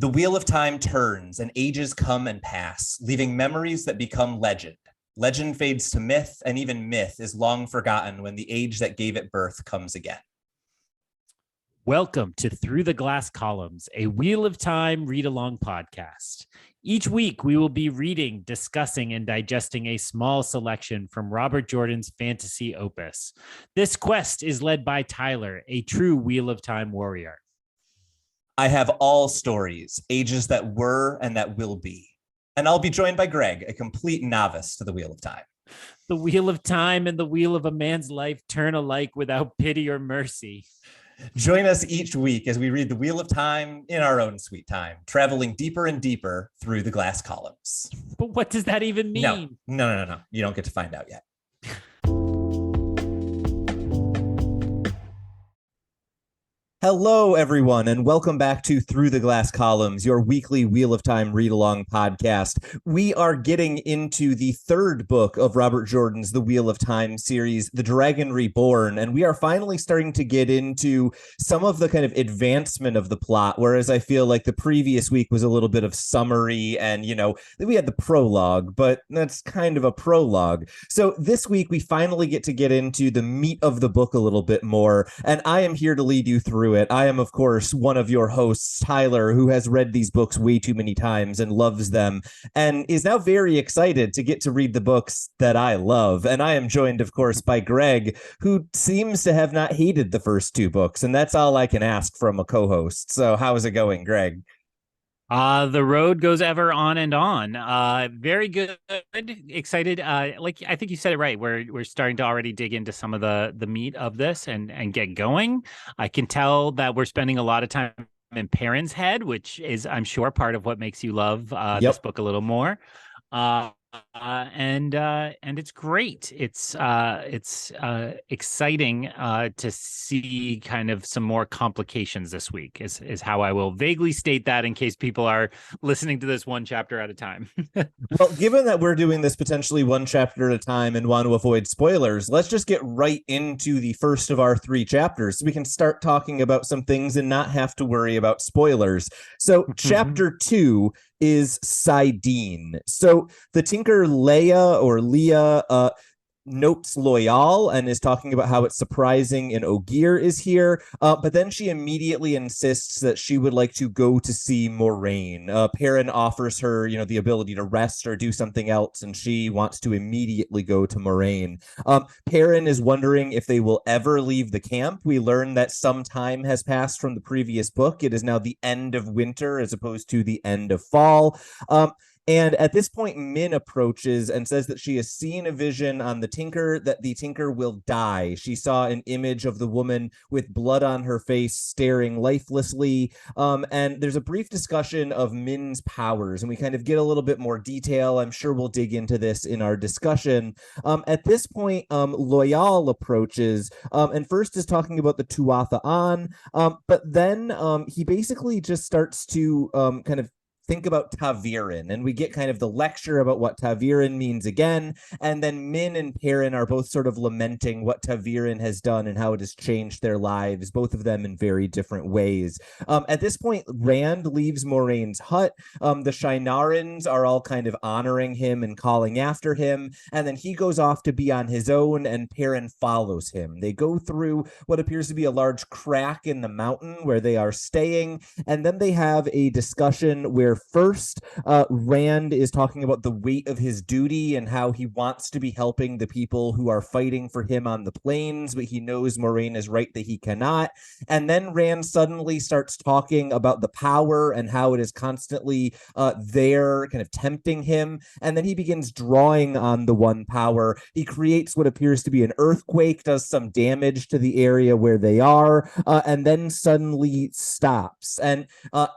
The wheel of time turns and ages come and pass, leaving memories that become legend. Legend fades to myth, and even myth is long forgotten when the age that gave it birth comes again. Welcome to Through the Glass Columns, a Wheel of Time read-along podcast. Each week, we will be reading, discussing, and digesting a small selection from Robert Jordan's fantasy opus. This quest is led by Tylor, a true Wheel of Time warrior. I have all stories, ages that were and that will be. And I'll be joined by Greg, a complete novice to the Wheel of Time. The Wheel of Time and the wheel of a man's life turn alike without pity or mercy. Join us each week as we read the Wheel of Time in our own sweet time, traveling deeper and deeper through the glass columns. But what does that even mean? No. You don't get to find out yet. Hello, everyone, and welcome back to Through the Glass Columns, your weekly Wheel of Time read-along podcast. We are getting into the third book of Robert Jordan's The Wheel of Time series, The Dragon Reborn, and we are finally starting to get into some of the kind of advancement of the plot, whereas I feel like the previous week was a little bit of summary and, we had the prologue, but that's kind of a prologue. So this week, we finally get into the meat of the book a little bit more, and I am here to lead you through it. I am, of course, one of your hosts, Tylor, who has read these books way too many times and loves them, and is now very excited to get to read the books that I love. And I am joined, of course, by Greg, who seems to have not hated the first two books, and that's all I can ask from a co-host. So how's it going, Greg? The road goes ever on and on. Very good. Excited. Like I think you said it right. We're starting to already dig into some of the meat of this and get going. I can tell that we're spending a lot of time in Perrin's head, which is, I'm sure, part of what makes you love this book a little more. And it's great. It's exciting to see kind of some more complications this week is how I will vaguely state that in case people are listening to this one chapter at a time. Well, given that we're doing this potentially one chapter at a time and want to avoid spoilers, let's just get right into the first of our three chapters so we can start talking about some things and not have to worry about spoilers. So chapter 2 is Saidin. So the tinker Leah notes Loyal and is talking about how it's surprising and Ogier is here, but then she immediately insists that she would like to go to see Moraine. Perrin offers her, the ability to rest or do something else, and she wants to immediately go to Moraine. Perrin is wondering if they will ever leave the camp. We learn that some time has passed from the previous book. It is now the end of winter as opposed to the end of fall. And at this point, Min approaches and says that she has seen a vision on the Tinker, that the Tinker will die. She saw an image of the woman with blood on her face staring lifelessly. And there's a brief discussion of Min's powers, and we kind of get a little bit more detail. I'm sure we'll dig into this in our discussion. At this point, Loyal approaches and first is talking about the Tuatha An, but then he basically just starts to kind of think about ta'veren, and we get kind of the lecture about what ta'veren means again, and then Min and Perrin are both sort of lamenting what ta'veren has done and how it has changed their lives, both of them in very different ways. At this point, Rand leaves Moraine's hut. The Shienarans are all kind of honoring him and calling after him, and then he goes off to be on his own, and Perrin follows him. They go through what appears to be a large crack in the mountain where they are staying, and then they have a discussion where first, Rand is talking about the weight of his duty and how he wants to be helping the people who are fighting for him on the plains, but he knows Moraine is right that he cannot. And then Rand suddenly starts talking about the power and how it is constantly there, kind of tempting him. And then he begins drawing on the one power. He creates what appears to be an earthquake, does some damage to the area where they are, and then suddenly stops. And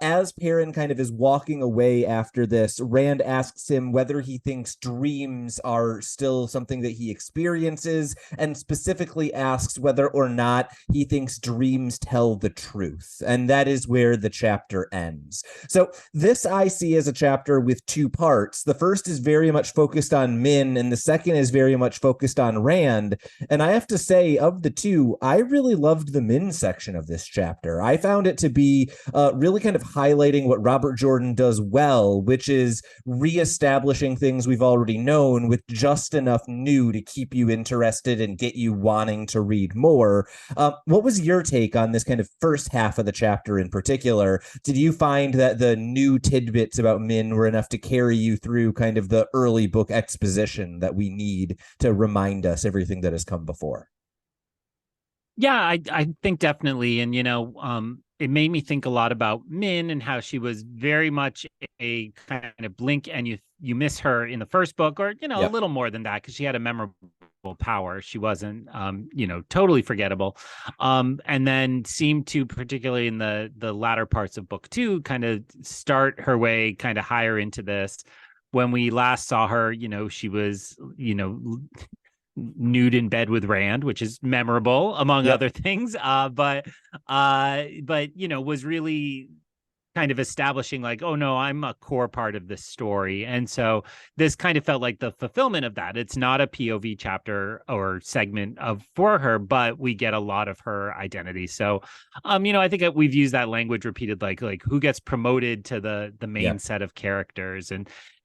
as Perrin kind of is walking walking away after this, Rand asks him whether he thinks dreams are still something that he experiences, and specifically asks whether or not he thinks dreams tell the truth. And that is where the chapter ends. So this I see as a chapter with two parts. The first is very much focused on Min, and the second is very much focused on Rand. And I have to say, of the two, I really loved the Min section of this chapter. I found it to be really kind of highlighting what Robert Jordan does well, which is reestablishing things we've already known with just enough new to keep you interested and get you wanting to read more. What was your take on this kind of first half of the chapter in particular? Did you find that the new tidbits about Min were enough to carry you through kind of the early book exposition that we need to remind us everything that has come before? Yeah, I think definitely. And, it made me think a lot about Min and how she was very much a kind of blink and you miss her in the first book, or, a little more than that, because she had a memorable power. She wasn't, totally forgettable. And then seemed to, particularly in the latter parts of book 2, kind of start her way kind of higher into this. When we last saw her, she was, nude in bed with Rand, which is memorable among other things. But was really kind of establishing like, oh no, I'm a core part of this story. And so this kind of felt like the fulfillment of that. It's not a POV chapter or segment for her, but we get a lot of her identity. So, I think we've used that language repeated, like who gets promoted to the main set of characters.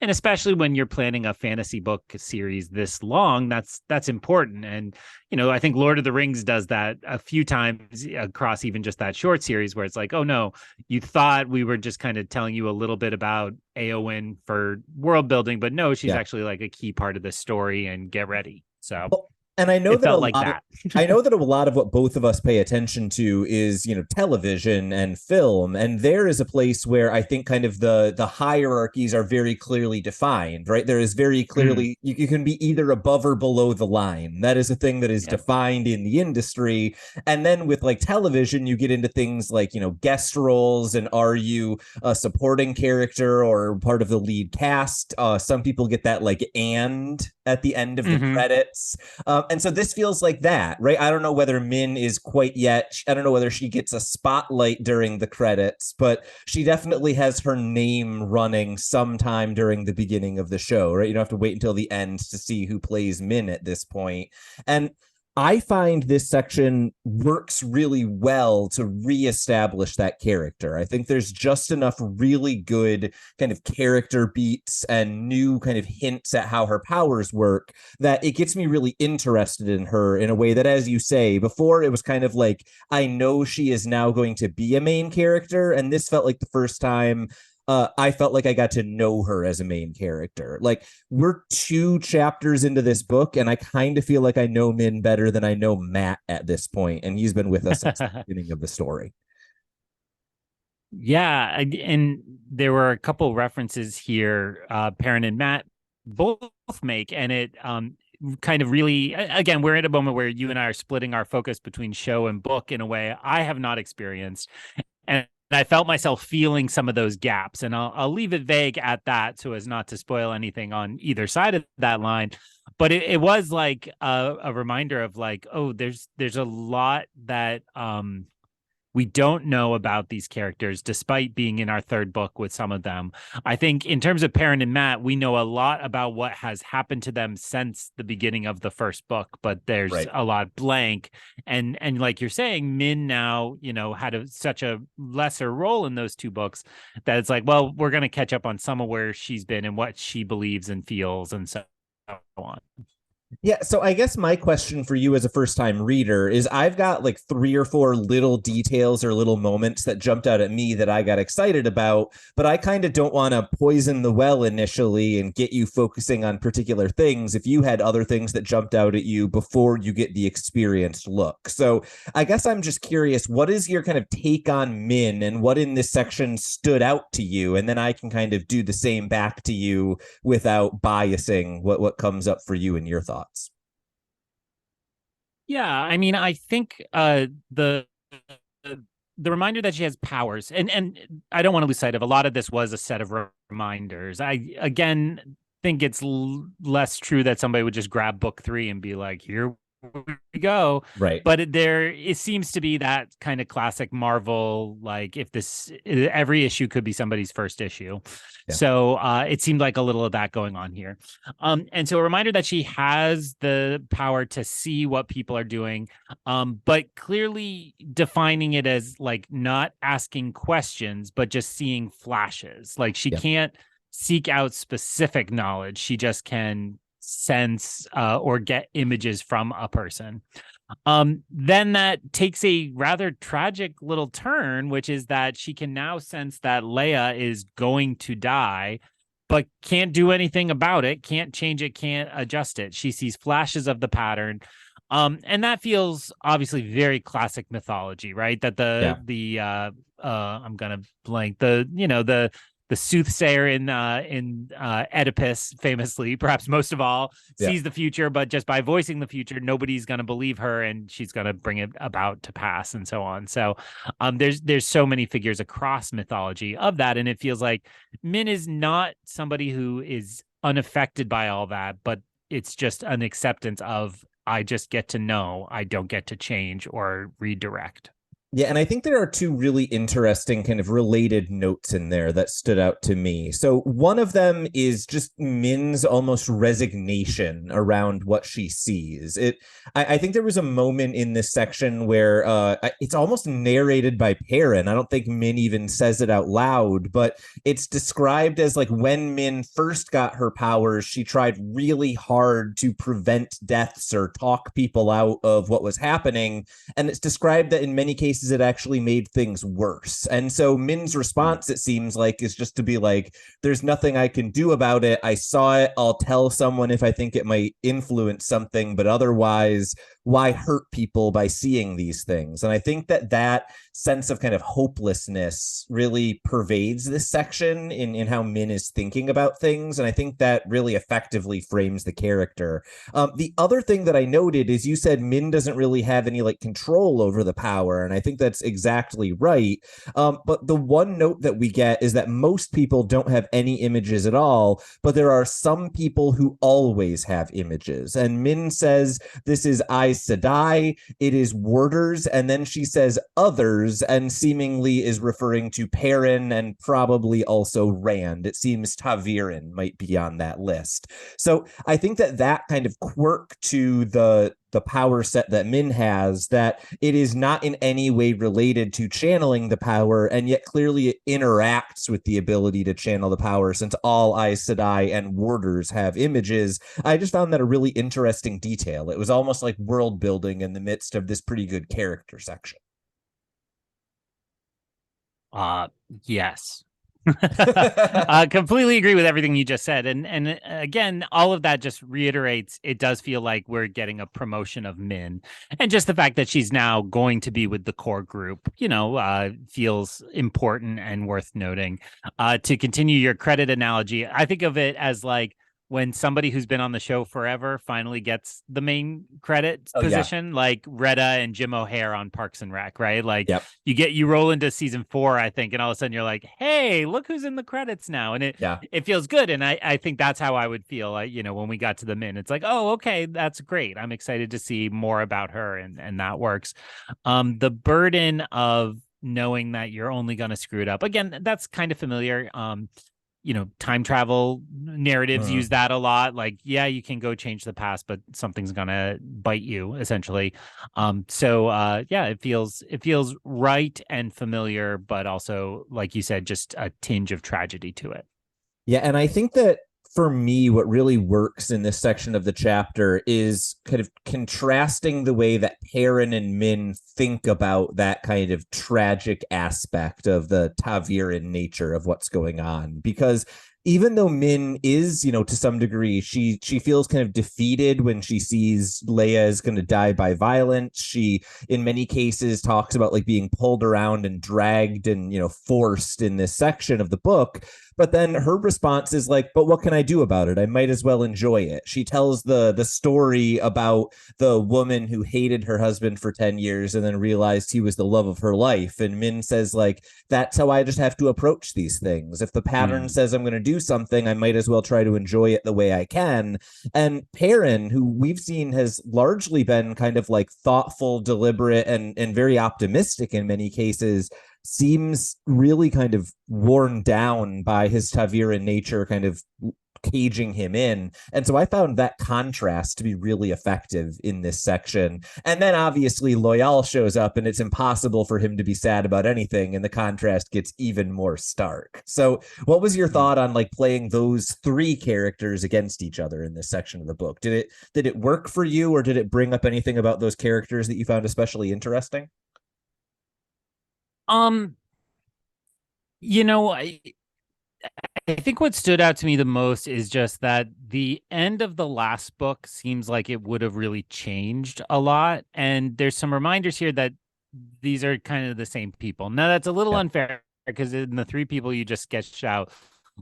And especially when you're planning a fantasy book series this long, that's important. And, I think Lord of the Rings does that a few times across even just that short series, where it's like, oh no, you thought we were just kind of telling you a little bit about Eowyn for world building, but no, she's actually like a key part of the story, and get ready. So and I know it that felt like that. I know that a lot of what both of us pay attention to is, television and film. And there is a place where I think kind of the hierarchies are very clearly defined, right? There is very clearly, you can be either above or below the line. That is a thing that is defined in the industry. And then with like television, you get into things like, guest roles, and are you a supporting character or part of the lead cast? Some people get that like and at the end of the credits. And so this feels like that, right? I don't know whether Min is quite yet. I don't know whether she gets a spotlight during the credits, but she definitely has her name running sometime during the beginning of the show, right? You don't have to wait until the end to see who plays Min at this point. And I find this section works really well to reestablish that character. I think there's just enough really good kind of character beats and new kind of hints at how her powers work that it gets me really interested in her in a way that, as you say, before it was kind of like, I know she is now going to be a main character. And this felt like the first time I felt like I got to know her as a main character. Like, we're 2 chapters into this book, and I kind of feel like I know Min better than I know Matt at this point, and he's been with us since the beginning of the story. Yeah, and there were a couple references here, Perrin and Matt both make, and it kind of really, again, we're at a moment where you and I are splitting our focus between show and book in a way I have not experienced. And I felt myself feeling some of those gaps, and I'll leave it vague at that so as not to spoil anything on either side of that line. But it was like a reminder of like, oh, there's a lot that we don't know about these characters, despite being in our third book with some of them. I think in terms of Perrin and Matt, we know a lot about what has happened to them since the beginning of the first book, but there's a lot blank. And like you're saying, Min now, had such a lesser role in those 2 books that it's like, well, we're going to catch up on some of where she's been and what she believes and feels and so on. Yeah, so I guess my question for you as a first-time reader is I've got like 3 or 4 little details or little moments that jumped out at me that I got excited about, but I kind of don't want to poison the well initially and get you focusing on particular things if you had other things that jumped out at you before you get the experienced look. So I guess I'm just curious, what is your kind of take on Min and what in this section stood out to you? And then I can kind of do the same back to you without biasing what comes up for you and your thoughts. Yeah, I mean, I think the the reminder that she has powers, and I don't want to lose sight of a lot of this was a set of reminders. I again think it's less true that somebody would just grab book 3 and be like, here we go. Right. But it seems to be that kind of classic Marvel, like if every issue could be somebody's first issue. Yeah. So it seemed like a little of that going on here. And so a reminder that she has the power to see what people are doing, but clearly defining it as like not asking questions, but just seeing flashes. Like she can't seek out specific knowledge. She just can sense or get images from a person. Then that takes a rather tragic little turn, which is that she can now sense that Leia is going to die, but can't do anything about it, can't change it, can't adjust it. She sees flashes of the pattern. And that feels obviously very classic mythology, right? That I'm gonna blank the soothsayer in Oedipus, famously, perhaps most of all, sees the future, but just by voicing the future, nobody's going to believe her, and she's going to bring it about to pass, and so on. So, there's so many figures across mythology of that, and it feels like Min is not somebody who is unaffected by all that, but it's just an acceptance of I just get to know, I don't get to change or redirect. Yeah, and I think there are two really interesting kind of related notes in there that stood out to me. So one of them is just Min's almost resignation around what she sees. I think there was a moment in this section where it's almost narrated by Perrin. I don't think Min even says it out loud, but it's described as like when Min first got her powers, she tried really hard to prevent deaths or talk people out of what was happening. And it's described that in many cases, it actually made things worse. And so Min's response, it seems like, is just to be like, there's nothing I can do about it. I saw it. I'll tell someone if I think it might influence something, but otherwise, why hurt people by seeing these things? And I think that sense of kind of hopelessness really pervades this section in how Min is thinking about things. And I think that really effectively frames the character. The other thing that I noted is you said Min doesn't really have any like control over the power. And I think that's exactly right. But the one note that we get is that most people don't have any images at all, but there are some people who always have images. And Min says, this is Aes Sedai, it is warders, and then she says others, and seemingly is referring to Perrin and probably also Rand. It seems Ta'Virin might be on that list. So I think that kind of quirk to the power set that Min has, that it is not in any way related to channeling the power, and yet clearly it interacts with the ability to channel the power, since all Aes Sedai and warders have images. I just found that a really interesting detail. It was almost like world building in the midst of this pretty good character section. Yes. Completely agree with everything you just said, and again, all of that just reiterates it does feel like we're getting a promotion of Min, and just the fact that she's now going to be with the core group, feels important and worth noting. To continue your credit analogy, I think of it as like when somebody who's been on the show forever finally gets the main credit position, like Retta and Jim O'Hare on Parks and Rec, right? Like you roll into season 4, I think, and all of a sudden you're like, hey, look who's in the credits now. And it feels good. And I think that's how I would feel, when we got to the Min. It's like, oh, okay, that's great. I'm excited to see more about her, and that works. The burden of knowing that you're only going to screw it up. Again, that's kind of familiar. Time travel narratives use that a lot. Like, yeah, you can go change the past, but something's gonna bite you, essentially. It feels right and familiar, but also, like you said, just a tinge of tragedy to it. Yeah, and I think that for me, what really works in this section of the chapter is kind of contrasting the way that Perrin and Min think about that kind of tragic aspect of the Ta'Virin nature of what's going on. Because even though Min is, to some degree, she feels kind of defeated when she sees Leia is going to die by violence. She, in many cases, talks about like being pulled around and dragged and forced in this section of the book. But then her response is like, but what can I do about it? I might as well enjoy it. She tells the story about the woman who hated her husband for 10 years and then realized he was the love of her life. And Min says, like, that's how I just have to approach these things. If the pattern says I'm going to do something, I might as well try to enjoy it the way I can. And Perrin, who we've seen has largely been kind of like thoughtful, deliberate, and very optimistic in many cases, seems really kind of worn down by his Taviran nature kind of caging him in. And so I found that contrast to be really effective in this section. And then obviously Loyal shows up and it's impossible for him to be sad about anything, and the contrast gets even more stark. So what was your thought on like playing those three characters against each other in this section of the book? Did it work for you, or did it bring up anything about those characters that you found especially interesting? Um, you know, I think what stood out to me the most is just that the end of the last book seems like it would have really changed a lot. And there's some reminders here that these are kind of the same people. Now, that's a little unfair because in the three people you just sketched out,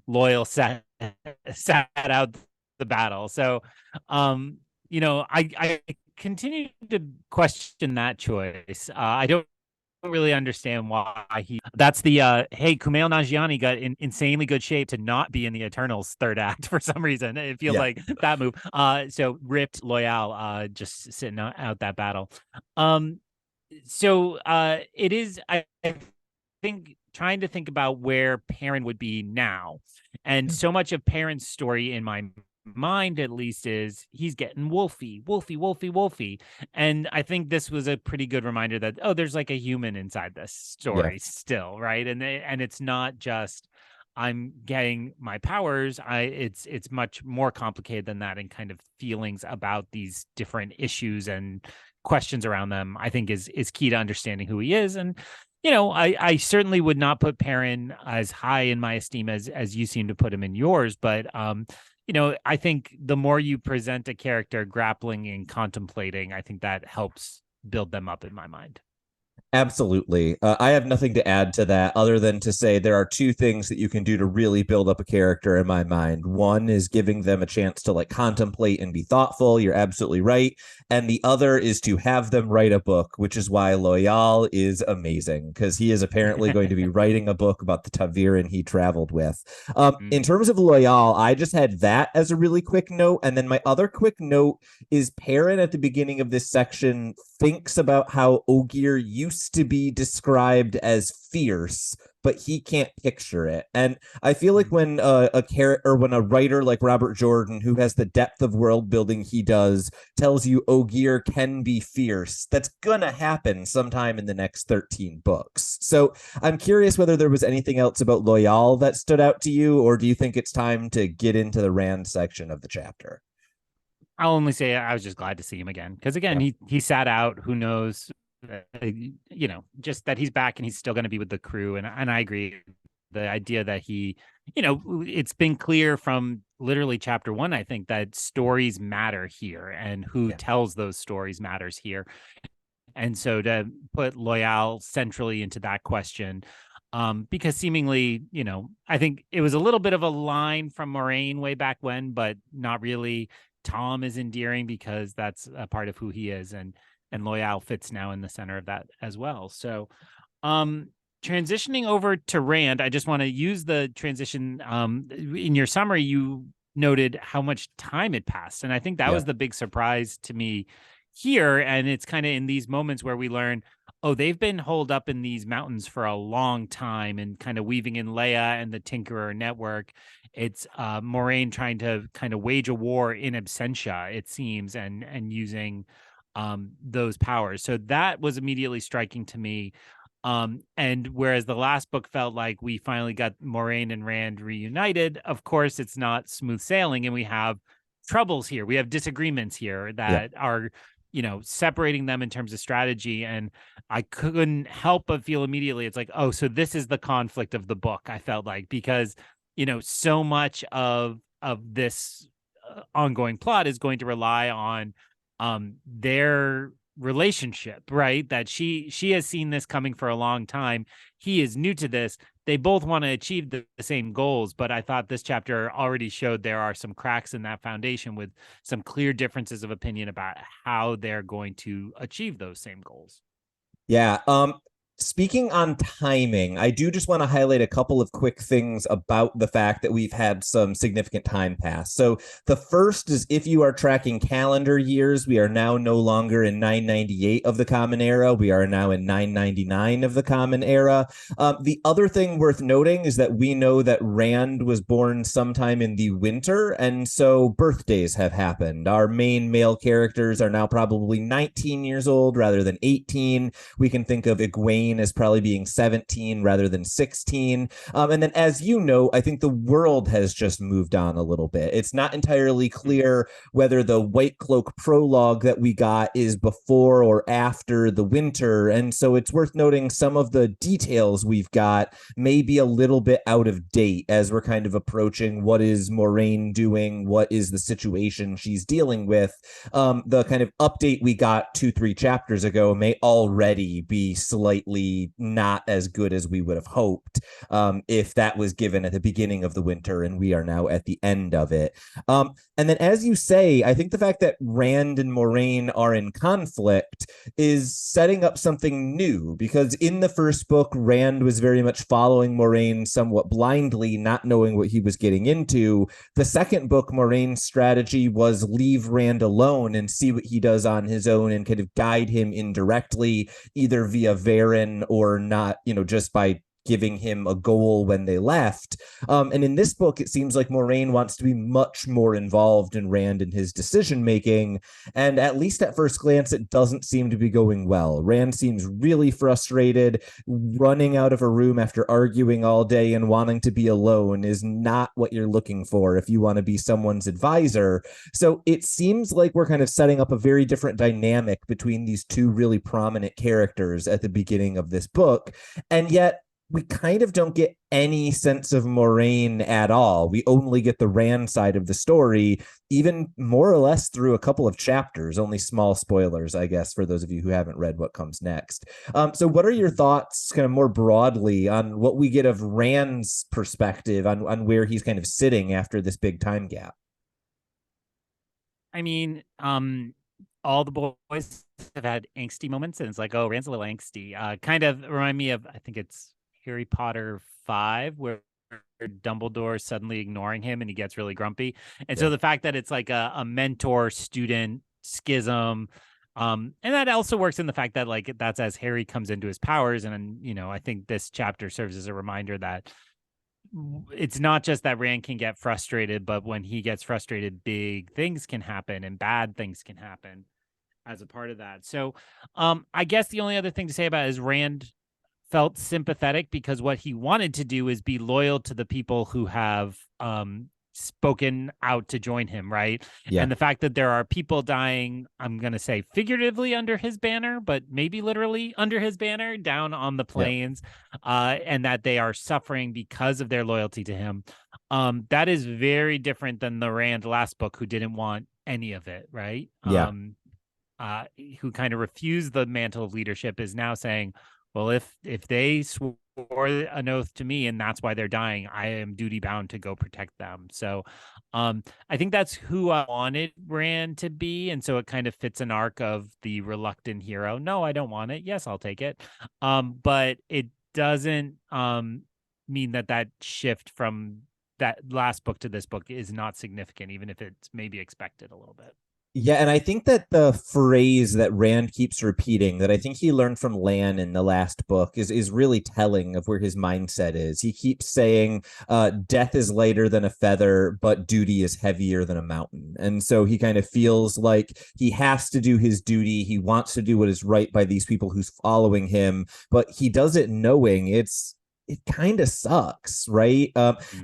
Loyal sat out the battle. So, I continue to question that choice. I don't really understand why that's the hey, Kumail Nanjiani got in insanely good shape to not be in the Eternals third act for some reason. It feels like that move. So ripped Loyal just sitting out that battle. It is, I think, trying to think about where Perrin would be now. And so much of Perrin's story in my mind, at least, is he's getting wolfy. And I think this was a pretty good reminder that, there's like a human inside this story still, right? And it's not just I'm getting my powers. It's much more complicated than that, and kind of feelings about these different issues and questions around them, I think is key to understanding who he is. And I certainly would not put Perrin as high in my esteem as you seem to put him in yours, but I think the more you present a character grappling and contemplating, I think that helps build them up in my mind. Absolutely. I have nothing to add to that other than to say there are two things that you can do to really build up a character in my mind. One is giving them a chance to like contemplate and be thoughtful. You're absolutely right. And the other is to have them write a book, which is why Loyal is amazing, because he is apparently going to be writing a book about the Taviran he traveled with. In terms of Loyal, I just had that as a really quick note. And then my other quick note is Perrin at the beginning of this section thinks about how Ogier used to be described as fierce, but he can't picture it. And I feel like when when a writer like Robert Jordan, who has the depth of world building he does, tells you Ogier can be fierce, that's gonna happen sometime in the next 13 books. So I'm curious whether there was anything else about Loyal that stood out to you, or do you think it's time to get into the Rand section of the chapter? I'll only say I was just glad to see him again, because again, he sat out. Who knows? Just that he's back and he's still going to be with the crew. And I agree. The idea that he, it's been clear from literally chapter 1, I think, that stories matter here, and who tells those stories matters here. And so to put Loyal centrally into that question, because seemingly, I think it was a little bit of a line from Moraine way back when, but not really. Tom is endearing because that's a part of who he is, and Loyal fits now in the center of that as well. So transitioning over to Rand, I just want to use the transition. In your summary, you noted how much time had passed, and I think that was the big surprise to me here. And it's kind of in these moments where we learn, they've been holed up in these mountains for a long time, and kind of weaving in Leia and the Tinkerer network. It's Moraine trying to kind of wage a war in absentia, it seems, and using those powers. So that was immediately striking to me. And whereas the last book felt like we finally got Moraine and Rand reunited, of course, it's not smooth sailing, and we have troubles here. We have disagreements here that are, separating them in terms of strategy. And I couldn't help but feel immediately, it's like, so this is the conflict of the book, I felt like, because so much of this ongoing plot is going to rely on their relationship, right? That she has seen this coming for a long time. He is new to this. They both want to achieve the same goals, but I thought this chapter already showed there are some cracks in that foundation with some clear differences of opinion about how they're going to achieve those same goals. Yeah. Speaking on timing, I do just want to highlight a couple of quick things about the fact that we've had some significant time pass. So the first is, if you are tracking calendar years, we are now no longer in 998 of the Common Era. We are now in 999 of the Common Era. The other thing worth noting is that we know that Rand was born sometime in the winter, and so birthdays have happened. Our main male characters are now probably 19 years old rather than 18. We can think of Egwene as probably being 17 rather than 16. And then, as you know, I think the world has just moved on a little bit. It's not entirely clear whether the White Cloak prologue that we got is before or after the winter. And so it's worth noting some of the details we've got may be a little bit out of date as we're kind of approaching what is Moiraine doing, what is the situation she's dealing with. The kind of update we got 2-3 chapters ago may already be slightly not as good as we would have hoped, if that was given at the beginning of the winter and we are now at the end of it. And then, as you say, I think the fact that Rand and Moiraine are in conflict is setting up something new, because in the first book, Rand was very much following Moiraine somewhat blindly, not knowing what he was getting into. The second book, Moraine's strategy was leave Rand alone and see what he does on his own and kind of guide him indirectly, either via Varen or not, just by giving him a goal when they left. And in this book, it seems like Moiraine wants to be much more involved in Rand and his decision making. And at least at first glance, it doesn't seem to be going well. Rand seems really frustrated. Running out of a room after arguing all day and wanting to be alone is not what you're looking for if you want to be someone's advisor. So it seems like we're kind of setting up a very different dynamic between these two really prominent characters at the beginning of this book. And yet, we kind of don't get any sense of Moiraine at all. We only get the Rand side of the story, even more or less through a couple of chapters. Only small spoilers, I guess, for those of you who haven't read what comes next. So what are your thoughts kind of more broadly on what we get of Rand's perspective on where he's kind of sitting after this big time gap? I mean, all the boys have had angsty moments, and it's like, oh, Rand's a little angsty. Kind of remind me of, I think it's Harry Potter 5, where Dumbledore's suddenly ignoring him and he gets really grumpy. And so the fact that it's like a mentor student schism, and that also works in the fact that like that's as Harry comes into his powers. And I think this chapter serves as a reminder that it's not just that Rand can get frustrated, but when he gets frustrated, big things can happen and bad things can happen as a part of that. So I guess the only other thing to say about it is Rand felt sympathetic because what he wanted to do is be loyal to the people who have spoken out to join him, right? Yeah. And the fact that there are people dying, I'm going to say figuratively under his banner, but maybe literally under his banner down on the plains, and that they are suffering because of their loyalty to him. That is very different than the Rand last book, who didn't want any of it, right? Yeah. Who kind of refused the mantle of leadership, is now saying, well, if they swore an oath to me and that's why they're dying, I am duty bound to go protect them. So I think that's who I wanted Rand to be. And so it kind of fits an arc of the reluctant hero. No, I don't want it. Yes, I'll take it. But it doesn't mean that shift from that last book to this book is not significant, even if it's maybe expected a little bit. Yeah, and I think that the phrase that Rand keeps repeating, that I think he learned from Lan in the last book, is really telling of where his mindset is. He keeps saying, death is lighter than a feather, but duty is heavier than a mountain. And so he kind of feels like he has to do his duty. He wants to do what is right by these people who's following him, but he does it knowing it kind of sucks, right?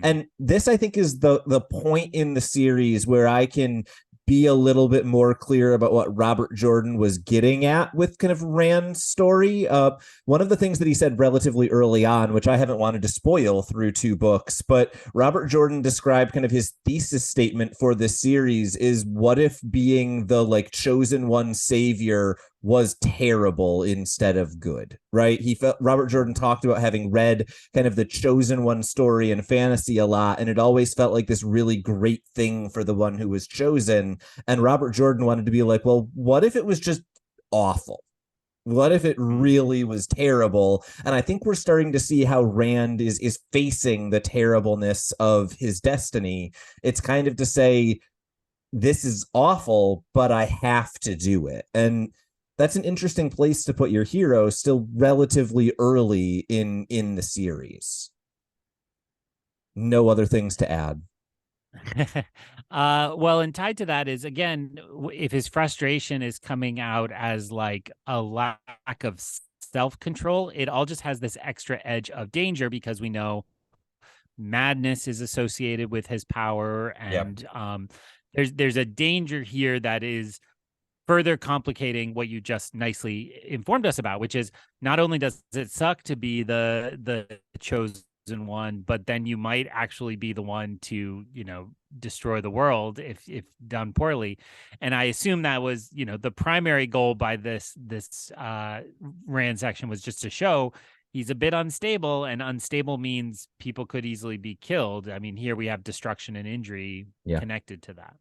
And this, I think, is the point in the series where I can be a little bit more clear about what Robert Jordan was getting at with kind of Rand's story. One of the things that he said relatively early on, which I haven't wanted to spoil through two books, but Robert Jordan described kind of his thesis statement for this series is, what if being the like chosen one savior was terrible instead of good, right? He felt Robert Jordan talked about having read kind of the chosen one story in fantasy a lot, and it always felt like this really great thing for the one who was chosen. And Robert Jordan wanted to be like, well, what if it was just awful? What if it really was terrible? And I think we're starting to see how Rand is facing the terribleness of his destiny. It's kind of to say, this is awful, but I have to do it. And that's an interesting place to put your hero still relatively early in the series. No other things to add. Well, and tied to that is, again, if his frustration is coming out as like a lack of self-control, it all just has this extra edge of danger, because we know madness is associated with his power, and there's a danger here that is further complicating what you just nicely informed us about, which is, not only does it suck to be the chosen one, but then you might actually be the one to, destroy the world if done poorly. And I assume that was, the primary goal by this Rand section, was just to show he's a bit unstable, and unstable means people could easily be killed. I mean, here we have destruction and injury connected to that.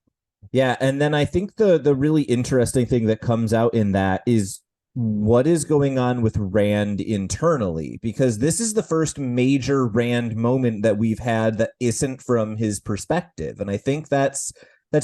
Yeah, and then I think the really interesting thing that comes out in that is what is going on with Rand internally, because this is the first major Rand moment that we've had that isn't from his perspective. And I think that's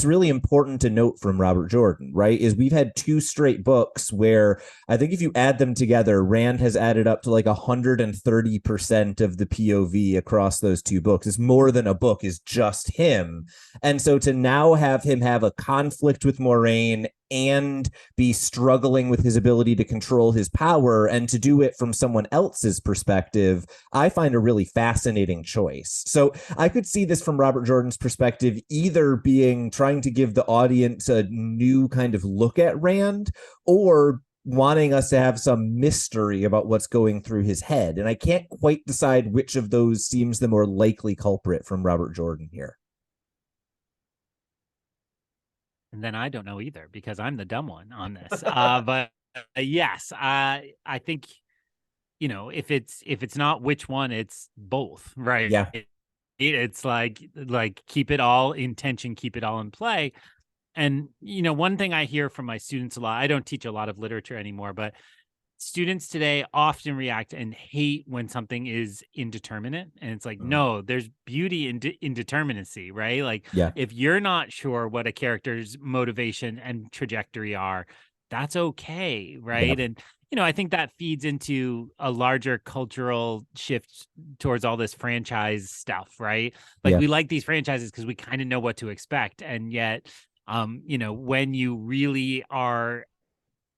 really important to note from Robert Jordan, right? Is we've had two straight books where I think if you add them together, Rand has added up to like 130% of the POV across those two books. It's more than a book is just him. And so to now have him have a conflict with Moiraine and be struggling with his ability to control his power, and to do it from someone else's perspective, I find a really fascinating choice. So I could see this from Robert Jordan's perspective either being trying to give the audience a new kind of look at Rand, or wanting us to have some mystery about what's going through his head. And I can't quite decide which of those seems the more likely culprit from Robert Jordan here. And then I don't know either, because I'm the dumb one on this. But yes, I think, if it's not which one, it's both, right? Yeah. It's like keep it all in tension, keep it all in play. And, one thing I hear from my students a lot, I don't teach a lot of literature anymore, but students today often react and hate when something is indeterminate. And it's like, no, there's beauty in indeterminacy, right? Like, if you're not sure what a character's motivation and trajectory are, that's okay, right? And, I think that feeds into a larger cultural shift towards all this franchise stuff, right? Like, we like these franchises because we kind of know what to expect. And yet, when you really are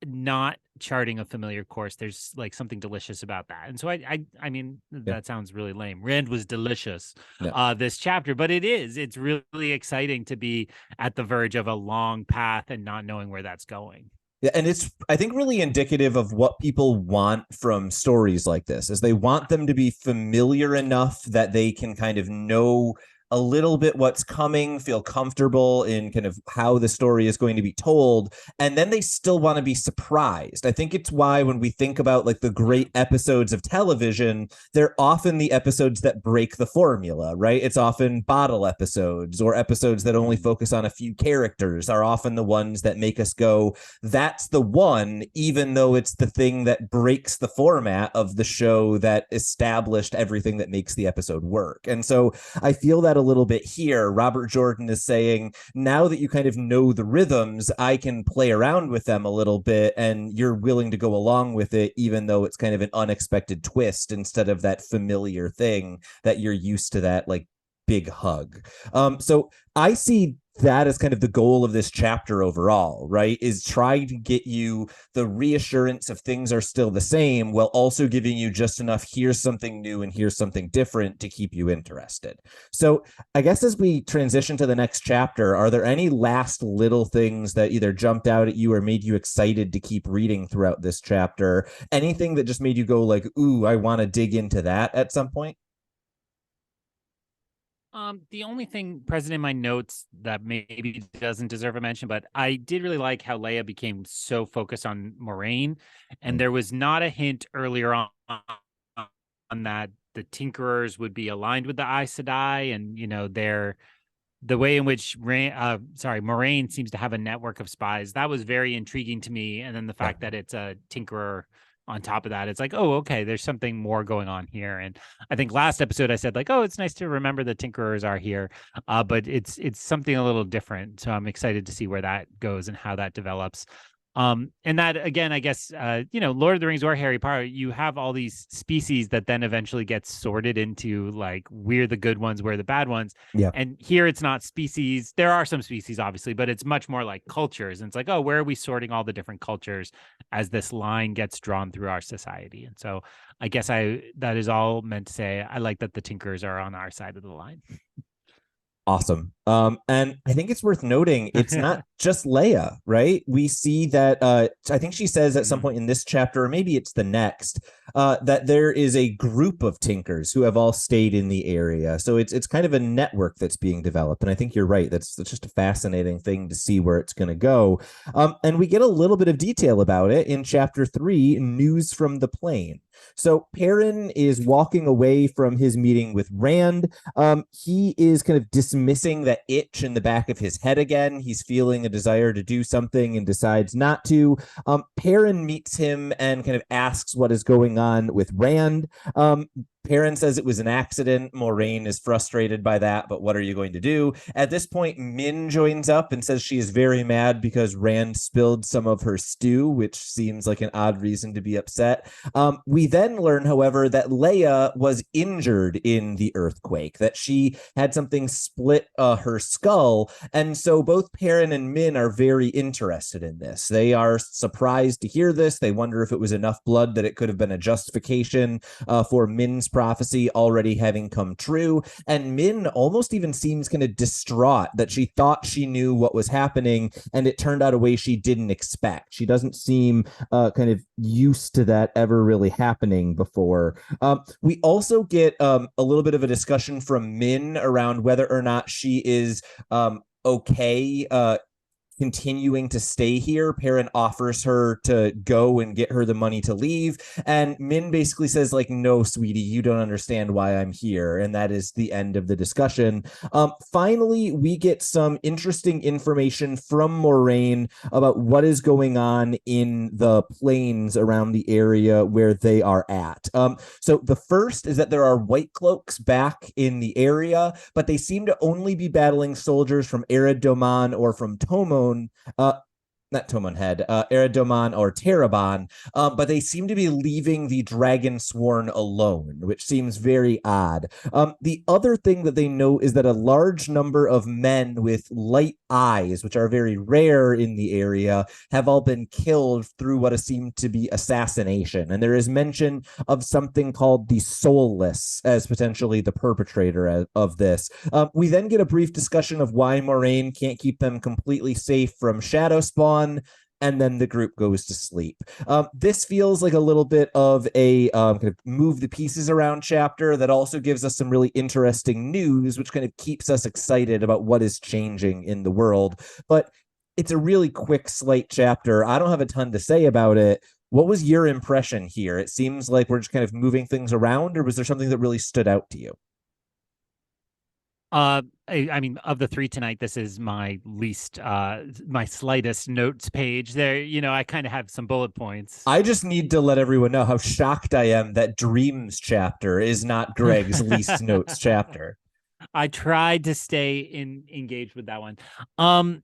not charting a familiar course, there's like something delicious about that. And so I mean, that sounds really lame. Rand was delicious this chapter, but it's really exciting to be at the verge of a long path and not knowing where that's going. Yeah, and it's, I think, really indicative of what people want from stories like this, is they want them to be familiar enough that they can kind of know a little bit what's coming, feel comfortable in kind of how the story is going to be told, and then they still want to be surprised. I think it's why when we think about like the great episodes of television, they're often the episodes that break the formula, right? It's often bottle episodes, or episodes that only focus on a few characters are often the ones that make us go, that's the one, even though it's the thing that breaks the format of the show that established everything that makes the episode work. And so I feel that a little bit here. Robert Jordan is saying, now that you kind of know the rhythms, I can play around with them a little bit, and you're willing to go along with it, even though it's kind of an unexpected twist instead of that familiar thing that you're used to, that like big hug. So I see that is kind of the goal of this chapter overall, right? Is try to get you the reassurance of things are still the same while also giving you just enough here's something new and here's something different to keep you interested. So I guess as we transition to the next chapter, are there any last little things that either jumped out at you or made you excited to keep reading throughout this chapter? Anything that just made you go like, ooh, I want to dig into that at some point? The only thing present in my notes that maybe doesn't deserve a mention, but I did really like how Leia became so focused on Moraine, and there was not a hint earlier on that the Tinkerers would be aligned with the Aes Sedai, and the way in which Moraine seems to have a network of spies. That was very intriguing to me, and then the fact that it's a Tinkerer on top of that, it's like, oh, okay, there's something more going on here. And I think last episode I said like, oh, it's nice to remember the Tinkerers are here, but it's something a little different. So I'm excited to see where that goes and how that develops. And that again, I guess, Lord of the Rings or Harry Potter, you have all these species that then eventually get sorted into like, we're the good ones, we're the bad ones. Yeah. And here it's not species. There are some species, obviously, but it's much more like cultures. And it's like, oh, where are we sorting all the different cultures as this line gets drawn through our society? And so I guess that is all meant to say, I like that the Tinkers are on our side of the line. Awesome. And I think it's worth noting it's not just Leia, right? We see that I think she says at some point in this chapter, or maybe it's the next, that there is a group of Tinkers who have all stayed in the area. So it's kind of a network that's being developed. And I think you're right. That's just a fascinating thing to see where it's going to go. And we get a little bit of detail about it in chapter 3, News from the Plain. So Perrin is walking away from his meeting with Rand. He is kind of dismissing that itch in the back of his head again. He's feeling a desire to do something and decides not to. Perrin meets him and kind of asks what is going on with Rand. Perrin says it was an accident. Moraine is frustrated by that, but what are you going to do? At this point, Min joins up and says she is very mad because Rand spilled some of her stew, which seems like an odd reason to be upset. We then learn, however, that Leia was injured in the earthquake, that she had something split her skull. And so both Perrin and Min are very interested in this. They are surprised to hear this. They wonder if it was enough blood that it could have been a justification for Min's prophecy already having come true. And Min almost even seems kind of distraught that she thought she knew what was happening and it turned out a way she didn't expect. She doesn't seem kind of used to that ever really happening before. We also get a little bit of a discussion from Min around whether or not she is okay continuing to stay here. Perrin offers her to go and get her the money to leave. And Min basically says, like, no, sweetie, you don't understand why I'm here. And that is the end of the discussion. Finally, we get some interesting information from Moraine about what is going on in the plains around the area where they are at. So the first is that there are white cloaks back in the area, but they seem to only be battling soldiers from Ered Doman or from Tomon, not Tomon Head, Ered Doman or Terabon, but they seem to be leaving the Dragon Sworn alone, which seems very odd. The other thing that they note is that a large number of men with light eyes, which are very rare in the area, have all been killed through what has seemed to be assassination. And there is mention of something called the Soulless as potentially the perpetrator of this. We then get a brief discussion of why Moraine can't keep them completely safe from Shadow Spawn, and then the group goes to sleep. This feels like a little bit of a kind of move the pieces around chapter that also gives us some really interesting news, which kind of keeps us excited about what is changing in the world. But it's a really quick, slight chapter. I don't have a ton to say about it. What was your impression here? It seems like we're just kind of moving things around, or was there something that really stood out to you? I mean, of the 3 tonight, this is my least, my slightest notes page. There, I kind of have some bullet points. I just need to let everyone know how shocked I am that Dreams chapter is not Greg's least notes chapter. I tried to stay engaged with that one.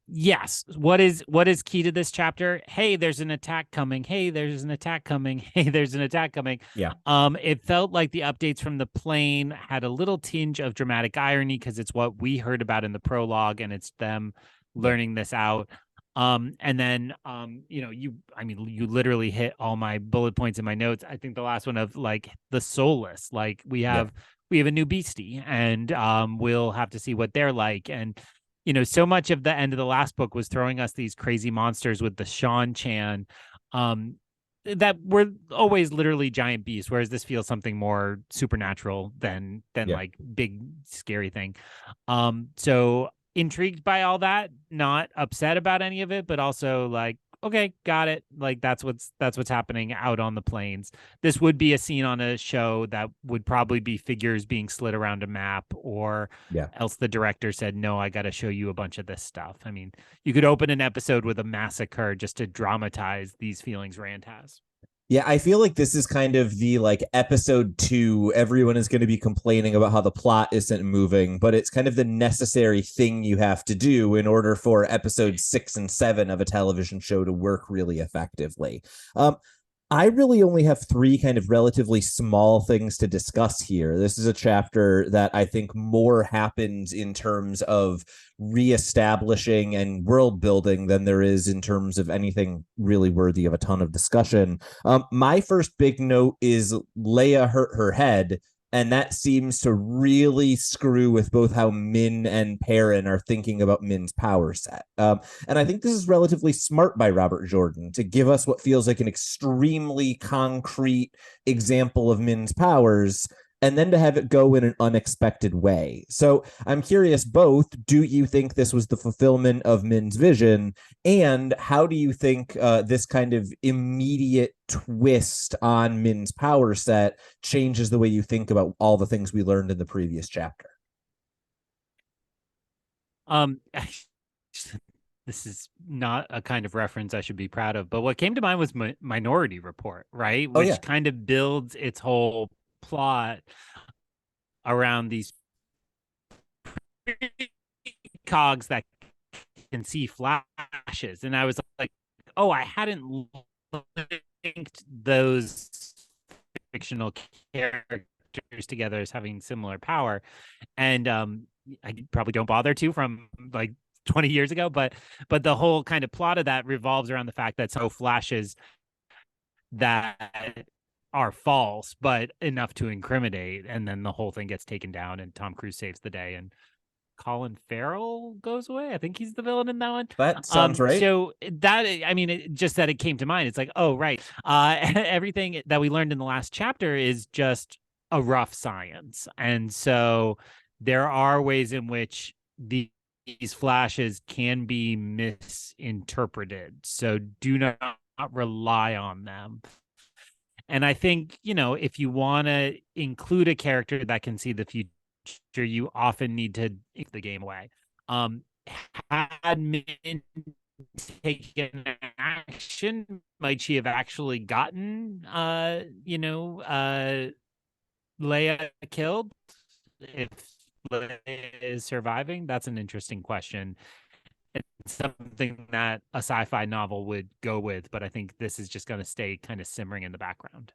Yes. What is key to this chapter? Hey, there's an attack coming. Hey, there's an attack coming. Hey, there's an attack coming. Yeah. It felt like the updates from the plane had a little tinge of dramatic irony because it's what we heard about in the prologue, and it's them learning this out. And then you literally hit all my bullet points in my notes. I think the last one of like the soulless, like we have a new beastie, and we'll have to see what they're like. And so much of the end of the last book was throwing us these crazy monsters with the Sean Chan that were always literally giant beasts, whereas this feels something more supernatural than like big scary thing. So intrigued by all that, not upset about any of it, but also like, okay, got it. Like that's what's happening out on the plains. This would be a scene on a show that would probably be figures being slid around a map, or else the director said, no, I got to show you a bunch of this stuff. I mean, you could open an episode with a massacre just to dramatize these feelings Rand has. Yeah, I feel like this is kind of the like episode 2. Everyone is going to be complaining about how the plot isn't moving, but it's kind of the necessary thing you have to do in order for episode 6 and 7 of a television show to work really effectively. I really only have 3 kind of relatively small things to discuss here. This is a chapter that I think more happens in terms of reestablishing and world building than there is in terms of anything really worthy of a ton of discussion. My first big note is Leia hurt her head, and that seems to really screw with both how Min and Perrin are thinking about Min's power set. And I think this is relatively smart by Robert Jordan to give us what feels like an extremely concrete example of Min's powers, and then to have it go in an unexpected way. So I'm curious, both, do you think this was the fulfillment of Min's vision? And how do you think this kind of immediate twist on Min's power set changes the way you think about all the things we learned in the previous chapter? This is not a kind of reference I should be proud of, but what came to mind was Minority Report, right? Which kind of builds its whole plot around these cogs that can see flashes. And I was like, oh, I hadn't linked those fictional characters together as having similar power. And I probably don't bother to from like 20 years ago, but the whole kind of plot of that revolves around the fact that so flashes that are false, but enough to incriminate, and then the whole thing gets taken down and Tom Cruise saves the day and Colin Farrell goes away. I think he's the villain in that one. That sounds right. So that, I mean, just that it came to mind. It's like, oh, right. Everything that we learned in the last chapter is just a rough science. And so there are ways in which these flashes can be misinterpreted. So do not rely on them. And I think, if you want to include a character that can see the future, you often need to take the game away. Had Min taken action, might she have actually gotten, Leia killed? If Leia is surviving, that's an interesting question. It's something that a sci-fi novel would go with, but I think this is just going to stay kind of simmering in the background.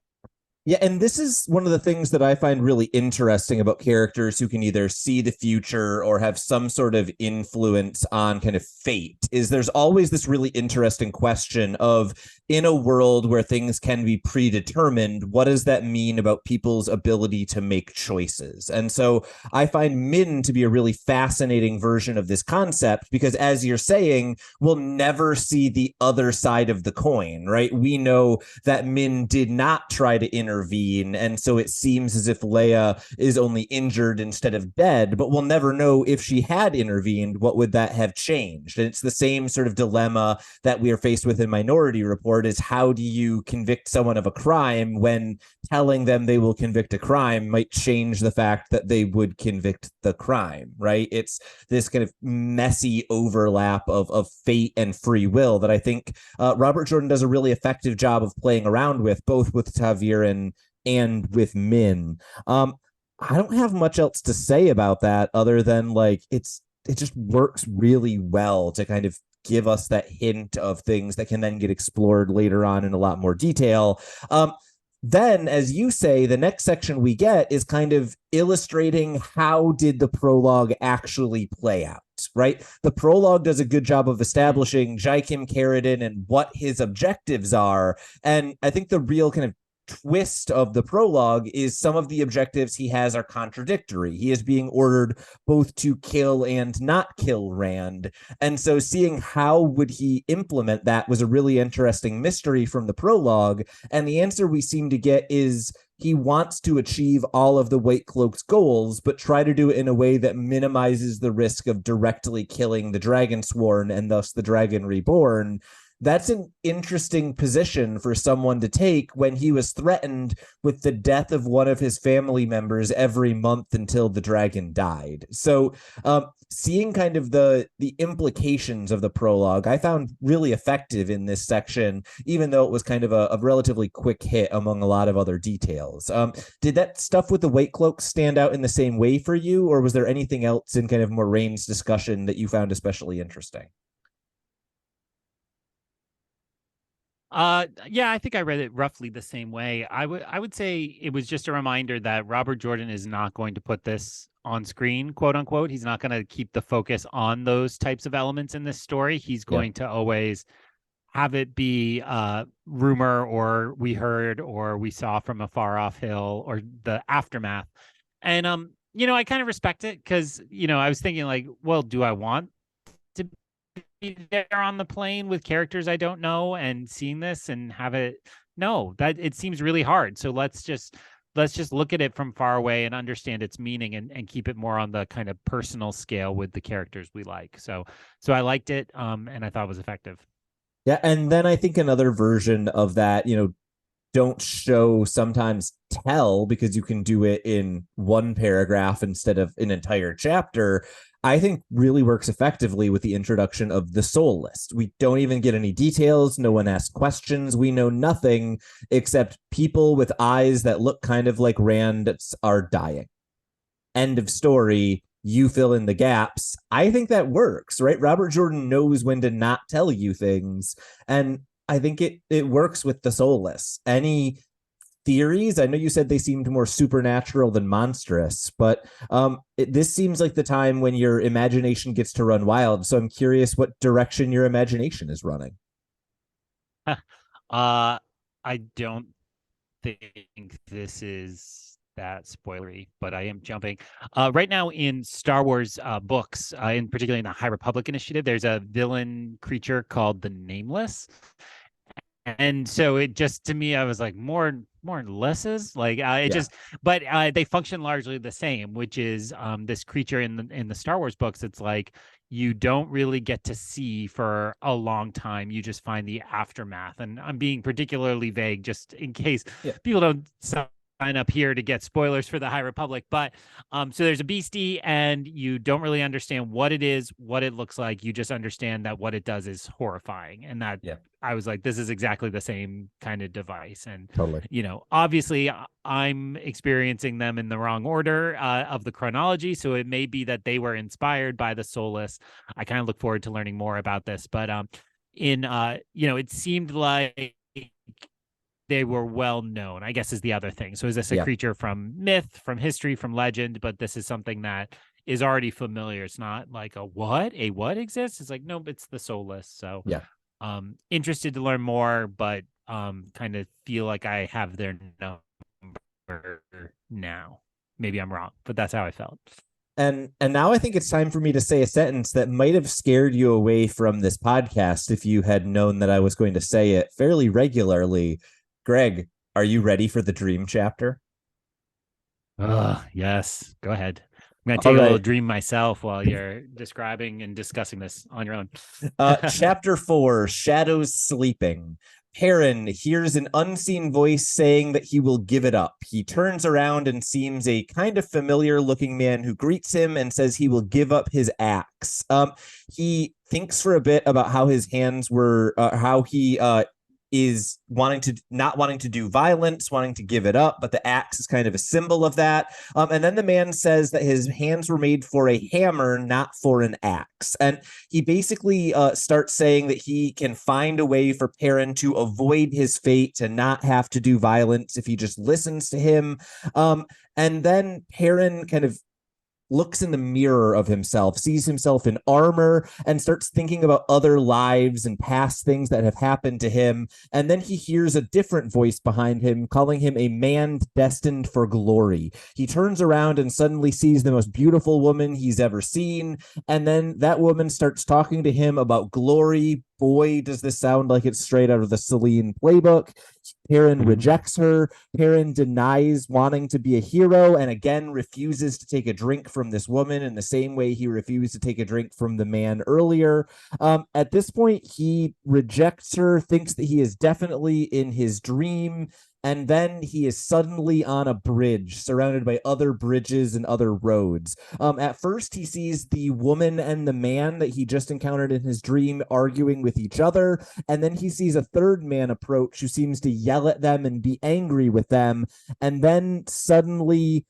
Yeah, and this is one of the things that I find really interesting about characters who can either see the future or have some sort of influence on kind of fate, is there's always this really interesting question of, in a world where things can be predetermined, what does that mean about people's ability to make choices? And so I find Min to be a really fascinating version of this concept because, as you're saying, we'll never see the other side of the coin, right? We know that Min did not try to intervene, and so it seems as if Leia is only injured instead of dead, but we'll never know if she had intervened, what would that have changed? And it's the same sort of dilemma that we are faced with in Minority Report, is how do you convict someone of a crime when telling them they will convict a crime might change the fact that they would convict the crime, right? It's this kind of messy overlap of fate and free will that I think Robert Jordan does a really effective job of playing around with, both with ta'veren and with Min. I don't have much else to say about that other than like it just works really well to kind of give us that hint of things that can then get explored later on in a lot more detail. Then, as you say, the next section we get is kind of illustrating how did the prologue actually play out, right? The prologue does a good job of establishing Jaikim Carradine and what his objectives are. And I think the real kind of twist of the prologue is some of the objectives he has are contradictory. He is being ordered both to kill and not kill Rand. And so seeing how would he implement that was a really interesting mystery from the prologue. And the answer we seem to get is he wants to achieve all of the White Cloak's goals, but try to do it in a way that minimizes the risk of directly killing the Dragonsworn and thus the Dragon Reborn. That's an interesting position for someone to take when he was threatened with the death of one of his family members every month until the dragon died. So seeing kind of the implications of the prologue, I found really effective in this section, even though it was kind of a relatively quick hit among a lot of other details. Did that stuff with the White Cloak stand out in the same way for you, or was there anything else in kind of Moiraine's discussion that you found especially interesting? Yeah, I think I read it roughly the same way. I would say it was just a reminder that Robert Jordan is not going to put this on screen, quote unquote. He's not going to keep the focus on those types of elements in this story. He's going to always have it be rumor, or we heard, or we saw from a far off hill, or the aftermath. And I kind of respect it, because I was thinking like, well, do I want to be there on the plane with characters I don't know and seeing this and have it? No, that it seems really hard. So let's just look at it from far away and understand its meaning, and keep it more on the kind of personal scale with the characters we like. So I liked it, and I thought it was effective. Yeah, and then I think another version of that, don't show, sometimes tell, because you can do it in one paragraph instead of an entire chapter, I think really works effectively with the introduction of the soul list. We don't even get any details. No one asks questions. We know nothing except people with eyes that look kind of like Rand are dying. End of story. You fill in the gaps. I think that works, right? Robert Jordan knows when to not tell you things. And I think it works with the soulless. Any theories? I know you said they seemed more supernatural than monstrous, but this seems like the time when your imagination gets to run wild. So I'm curious what direction your imagination is running. I don't think this is that spoilery, but I am jumping. Right now in Star Wars books, in particular in the High Republic Initiative, there's a villain creature called the Nameless. And so it just, to me, I was like, more and lesses, like but they function largely the same, which is this creature in the Star Wars books. It's like you don't really get to see for a long time. You just find the aftermath. And I'm being particularly vague just in case people don't sign up here to get spoilers for the High Republic. But so there's a beastie, and you don't really understand what it is, what it looks like. You just understand that what it does is horrifying. And that I was like, this is exactly the same kind of device. And totally, obviously I'm experiencing them in the wrong order of the chronology. So it may be that they were inspired by the Soulless. I kind of look forward to learning more about this. But it seemed like they were well known, I guess, is the other thing. So is this a creature from myth, from history, from legend? But this is something that is already familiar. It's not like a what exists. It's like, no, it's the Soulless. So interested to learn more, but kind of feel like I have their number now. Maybe I'm wrong, but that's how I felt. And now I think it's time for me to say a sentence that might have scared you away from this podcast if you had known that I was going to say it fairly regularly. Greg, are you ready for the dream chapter? Yes. Go ahead. I'm going to take a little dream myself while you're describing and discussing this on your own. Chapter 4, Shadows Sleeping. Perrin hears an unseen voice saying that he will give it up. He turns around and sees a kind of familiar looking man who greets him and says he will give up his axe. He thinks for a bit about how his hands were, how he is not wanting to do violence, wanting to give it up, but the axe is kind of a symbol of that. And then the man says that his hands were made for a hammer, not for an axe. And he basically starts saying that he can find a way for Perrin to avoid his fate, to not have to do violence if he just listens to him. And then Perrin kind of looks in the mirror of himself, sees himself in armor, and starts thinking about other lives and past things that have happened to him. And then he hears a different voice behind him calling him a man destined for glory. He turns around and suddenly sees the most beautiful woman he's ever seen. And then that woman starts talking to him about glory. Boy, does this sound like it's straight out of the Celine playbook. Perrin rejects her. Perrin denies wanting to be a hero and again refuses to take a drink from this woman in the same way he refused to take a drink from the man earlier. At this point, he rejects her, thinks that he is definitely in his dream, and then he is suddenly on a bridge surrounded by other bridges and other roads. At first, he sees the woman and the man that he just encountered in his dream arguing with each other, and then he sees a third man approach who seems to yell at them and be angry with them, and then suddenly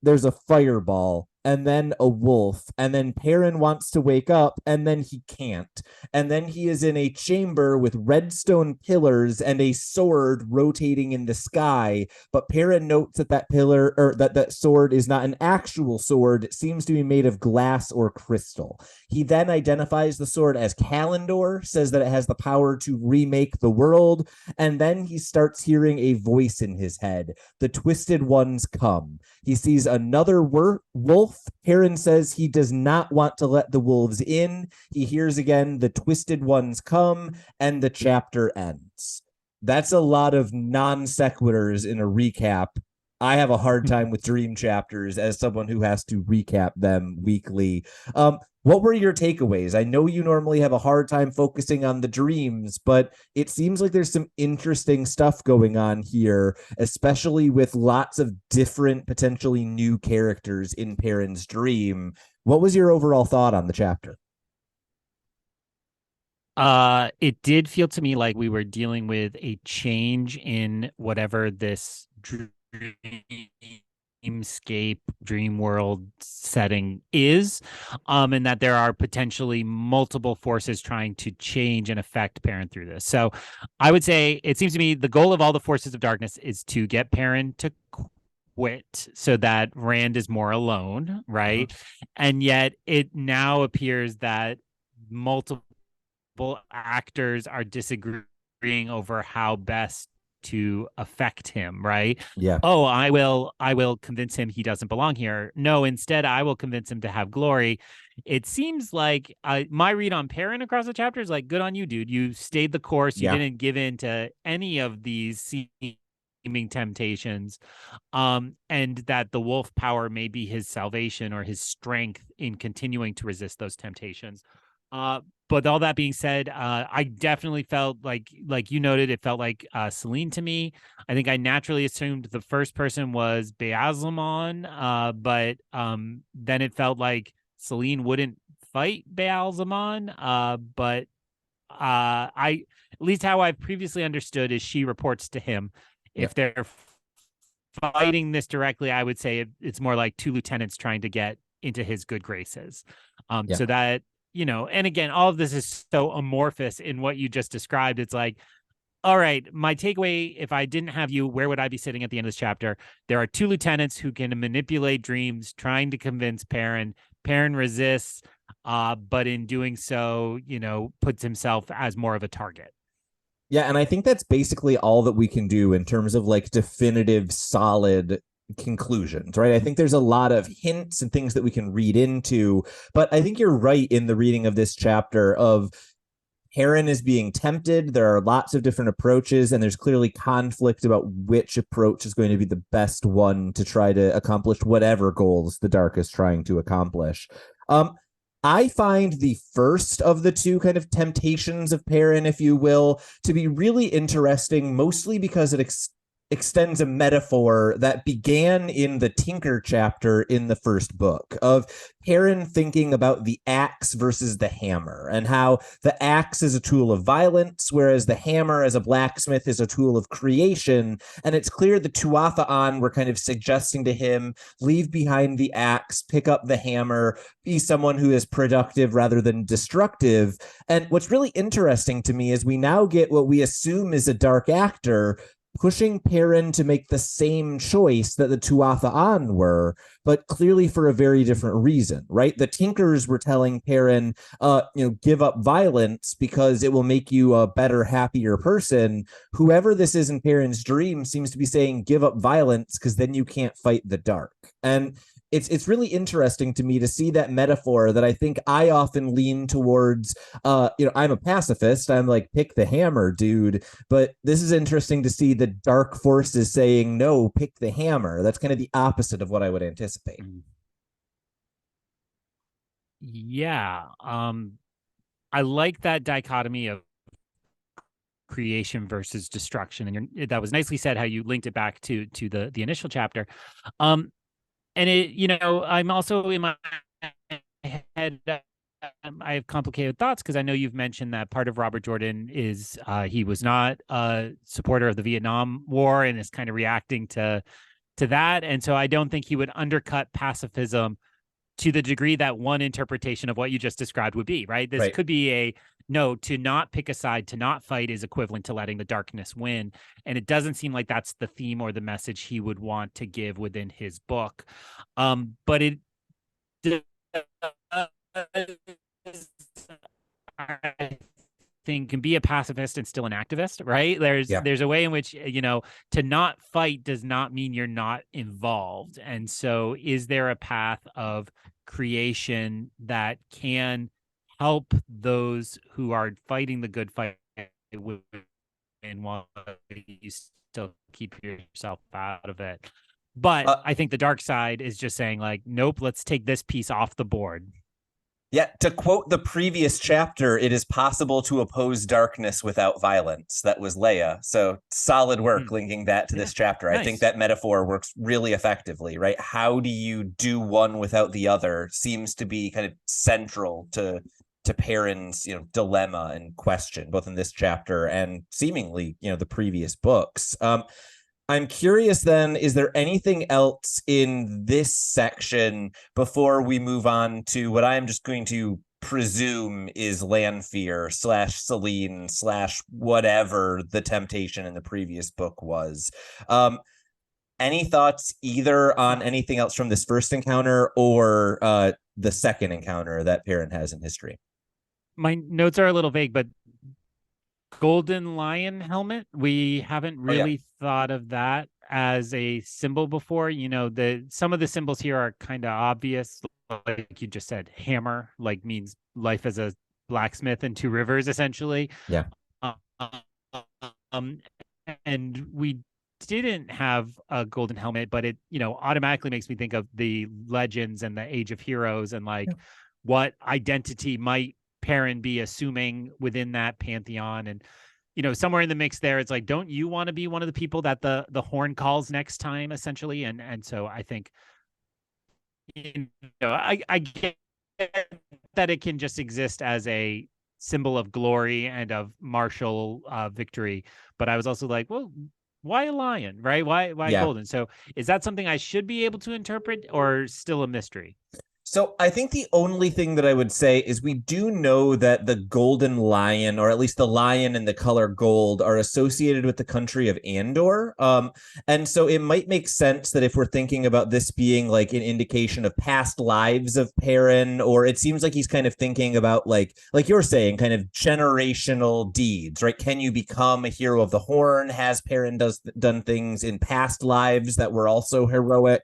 there's a fireball, and then a wolf, and then Perrin wants to wake up, and then he can't. And then he is in a chamber with redstone pillars and a sword rotating in the sky. But Perrin notes that that pillar, or that sword is not an actual sword. It seems to be made of glass or crystal. He then identifies the sword as Kalendor, says that it has the power to remake the world, and then he starts hearing a voice in his head. The Twisted Ones come. He sees another wolf. Perrin says he does not want to let the wolves in. He hears again, the Twisted Ones come, and the chapter ends. That's a lot of non sequiturs in a recap. I have a hard time with dream chapters as someone who has to recap them weekly. What were your takeaways? I know you normally have a hard time focusing on the dreams, but it seems like there's some interesting stuff going on here, especially with lots of different, potentially new characters in Perrin's dream. What was your overall thought on the chapter? It did feel to me like we were dealing with a change in whatever this dreamscape, dream world setting is, and that there are potentially multiple forces trying to change and affect Perrin through this. So I would say it seems to me the goal of all the forces of darkness is to get Perrin to quit so that Rand is more alone, right? And yet it now appears that multiple actors are disagreeing over how best to affect him, right? Yeah. Oh, I will convince him he doesn't belong here. No, instead I will convince him to have glory. It seems like my read on Perrin across the chapter is like, good on you, dude. You stayed the course. You didn't give in to any of these seeming temptations, and that the wolf power may be his salvation or his strength in continuing to resist those temptations. But all that being said, I definitely felt like you noted, it felt like Celine to me. I think I naturally assumed the first person was Beelzemon, but then it felt like Celine wouldn't fight Beelzemon. But I, at least how I've previously understood, is she reports to him. If they're fighting this directly, I would say it's more like two lieutenants trying to get into his good graces. So that, and again, all of this is so amorphous in what you just described. It's like, all right, my takeaway, if I didn't have you, where would I be sitting at the end of this chapter? There are two lieutenants who can manipulate dreams, trying to convince Perrin. Perrin resists, but in doing so, puts himself as more of a target. Yeah, and I think that's basically all that we can do in terms of like definitive, solid conclusions, right? I think there's a lot of hints and things that we can read into, but I think you're right in the reading of this chapter of Perrin is being tempted. There are lots of different approaches, and there's clearly conflict about which approach is going to be the best one to try to accomplish whatever goals the Dark is trying to accomplish. I find the first of the two kind of temptations of Perrin, if you will, to be really interesting, mostly because it extends a metaphor that began in the Tinker chapter in the first book of Perrin thinking about the axe versus the hammer and how the axe is a tool of violence, whereas the hammer as a blacksmith is a tool of creation. And it's clear the Tuatha'an were kind of suggesting to him, leave behind the axe, pick up the hammer, be someone who is productive rather than destructive. And what's really interesting to me is we now get what we assume is a dark actor pushing Perrin to make the same choice that the Tuatha'an were, but clearly for a very different reason, right? The Tinkers were telling Perrin, give up violence because it will make you a better, happier person. Whoever this is in Perrin's dream seems to be saying, give up violence because then you can't fight the dark. And it's really interesting to me to see that metaphor that I think I often lean towards. I'm a pacifist. I'm like, pick the hammer, dude. But this is interesting to see the dark forces saying, no, pick the hammer. That's kind of the opposite of what I would anticipate. Yeah. I like that dichotomy of creation versus destruction. And that was nicely said how you linked it back to the initial chapter. And I'm also in my head, I have complicated thoughts because I know you've mentioned that part of Robert Jordan is he was not a supporter of the Vietnam War and is kind of reacting to that. And so I don't think he would undercut pacifism to the degree that one interpretation of what you just described would be, right? This could be no, to not pick a side, to not fight is equivalent to letting the darkness win. And it doesn't seem like that's the theme or the message he would want to give within his book. But it I think can be a pacifist and still an activist, right? There's a way in which, to not fight does not mean you're not involved. And so is there a path of creation that can help those who are fighting the good fight and while you still keep yourself out of it? But I think the dark side is just saying like, nope, let's take this piece off the board. Yeah, to quote the previous chapter, it is possible to oppose darkness without violence. That was Leia. So solid work linking that to this chapter. Nice. I think that metaphor works really effectively, right? How do you do one without the other seems to be kind of central to Perrin's, dilemma and question, both in this chapter and seemingly, the previous books. I'm curious then, is there anything else in this section before we move on to what I'm just going to presume is Lanfear / Selene / whatever the temptation in the previous book was? Any thoughts either on anything else from this first encounter or the second encounter that Perrin has in history? My notes are a little vague, but golden lion helmet, we haven't really thought of that as a symbol before. Some of the symbols here are kind of obvious, like you just said. Hammer means life as a blacksmith in Two Rivers, essentially. And we didn't have a golden helmet, but it automatically makes me think of the legends and the Age of Heroes and what identity might Perrin be assuming within that pantheon. And somewhere in the mix there, it's like, don't you want to be one of the people that the horn calls next time, essentially? And so I think I get that it can just exist as a symbol of glory and of martial victory, but I was also like, well, why a lion, right? Why golden? So is that something I should be able to interpret or still a mystery? So I think the only thing that I would say is we do know that the golden lion, or at least the lion and the color gold, are associated with the country of Andor. And so it might make sense that if we're thinking about this being like an indication of past lives of Perrin, or it seems like he's kind of thinking about like you're saying, kind of generational deeds, right? Can you become a hero of the horn? Has Perrin done things in past lives that were also heroic?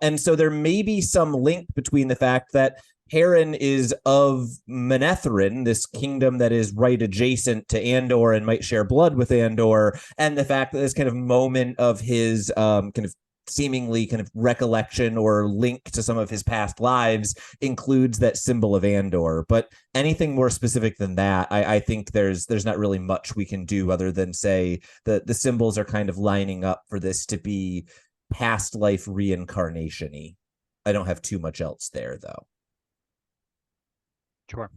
And so there may be some link between the fact that Perrin is of Manetheren, this kingdom that is right adjacent to Andor and might share blood with Andor, and the fact that this kind of moment of his kind of seemingly kind of recollection or link to some of his past lives includes that symbol of Andor. But anything more specific than that, I think there's not really much we can do other than say the symbols are kind of lining up for this to be past life reincarnation-y. I don't have too much else there, though. Sure.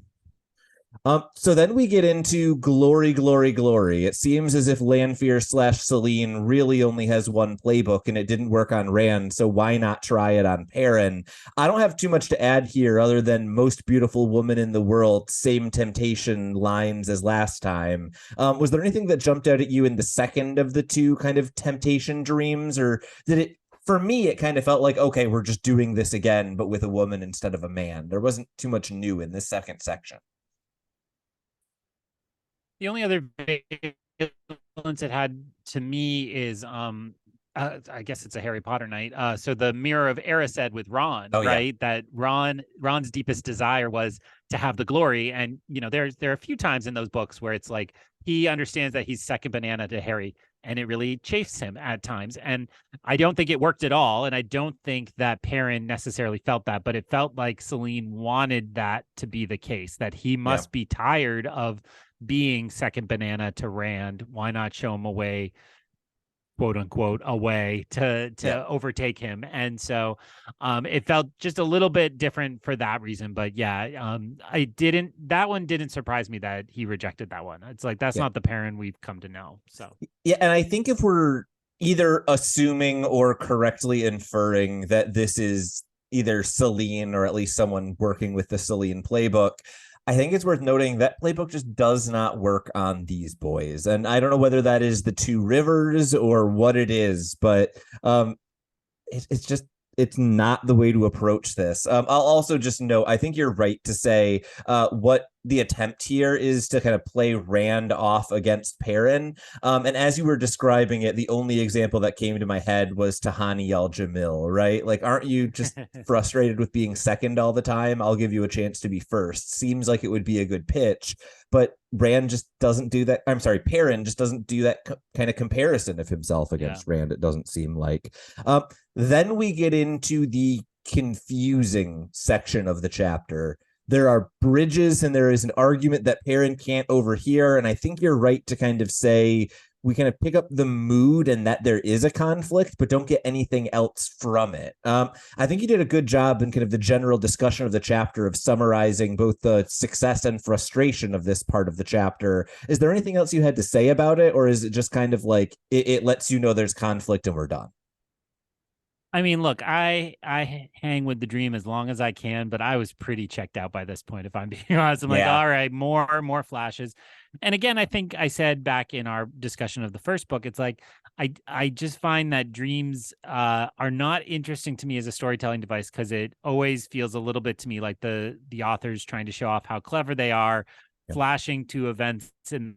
So then we get into glory, glory, glory. It seems as if Lanfear / Celine really only has one playbook and it didn't work on Rand, so why not try it on Perrin? I don't have too much to add here other than most beautiful woman in the world, same temptation lines as last time. Was there anything that jumped out at you in the second of the two kind of temptation dreams, or did it, for me, it kind of felt like, okay, we're just doing this again, but with a woman instead of a man. There wasn't too much new in this second section. The only other valence it had to me is I guess it's a Harry Potter night. So the Mirror of Erised with Ron, right? Yeah. That Ron's deepest desire was to have the glory. And there are a few times in those books where it's like he understands that he's second banana to Harry, and it really chafes him at times. And I don't think it worked at all. And I don't think that Perrin necessarily felt that, but it felt like Celine wanted that to be the case, that he must be tired of being second banana to Rand. Why not show him a way, quote unquote, a way to overtake him? And so it felt just a little bit different for that reason. But that one didn't surprise me that he rejected that one. It's like, that's not the Perrin we've come to know. So yeah, and I think if we're either assuming or correctly inferring that this is either Celine or at least someone working with the Celine playbook, I think it's worth noting that playbook just does not work on these boys. And I don't know whether that is the two rivers or what it is, but it's not the way to approach this. I'll also just note, I think you're right to say what the attempt here is to kind of play Rand off against Perrin. And as you were describing it, the only example that came to my head was Tahani al-Jamil, right? Like, aren't you just frustrated with being second all the time? I'll give you a chance to be first. Seems like it would be a good pitch, but Rand just doesn't do that. I'm sorry, Perrin just doesn't do that kind of comparison of himself against Rand, it doesn't seem like. Then we get into the confusing section of the chapter. There are bridges and there is an argument that Perrin can't overhear. And I think you're right to kind of say we kind of pick up the mood and that there is a conflict, but don't get anything else from it. I think you did a good job in kind of the general discussion of the chapter of summarizing both the success and frustration of this part of the chapter. Is there anything else you had to say about it? Or is it just kind of like it lets you know there's conflict and we're done? I mean, look, I hang with the dream as long as I can, but I was pretty checked out by this point, if I'm being honest. I'm like, all right, more flashes. And again, I think I said back in our discussion of the first book, it's like, I just find that dreams are not interesting to me as a storytelling device, because it always feels a little bit to me like the authors trying to show off how clever they are, flashing to events in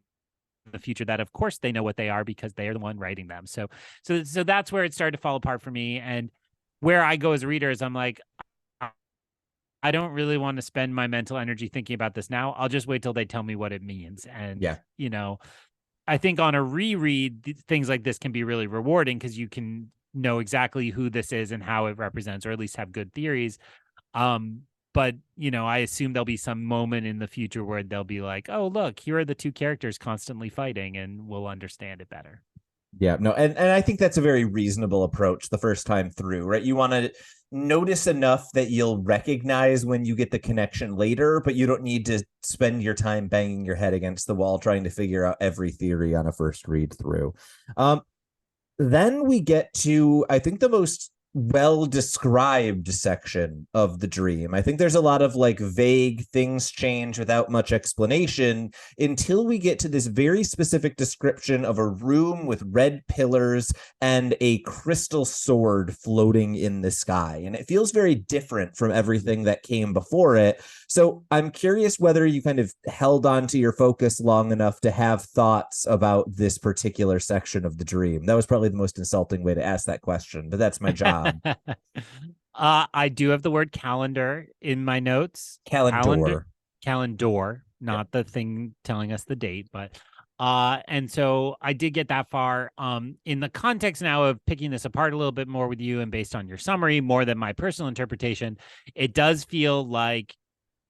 the future that of course they know what they are because they are the one writing them. So that's where it started to fall apart for me. And where I go as a reader is I'm like, I don't really want to spend my mental energy thinking about this now. I'll just wait till they tell me what it means. And I think on a reread, things like this can be really rewarding because you can know exactly who this is and how it represents, or at least have good theories. But, I assume there'll be some moment in the future where they'll be like, oh, look, here are the two characters constantly fighting, and we'll understand it better. Yeah, no, and I think that's a very reasonable approach the first time through, right? You want to notice enough that you'll recognize when you get the connection later, but you don't need to spend your time banging your head against the wall trying to figure out every theory on a first read through. Then we get to, I think, the most well-described section of the dream. I think there's a lot of like vague things change without much explanation until we get to this very specific description of a room with red pillars and a crystal sword floating in the sky. And it feels very different from everything that came before it. So I'm curious whether you kind of held on to your focus long enough to have thoughts about this particular section of the dream. That was probably the most insulting way to ask that question, but that's my job. I do have the word calendar in my notes. Calendar, not the thing telling us the date, but And so I did get that far. In the context now of picking this apart a little bit more with you and based on your summary, more than my personal interpretation, it does feel like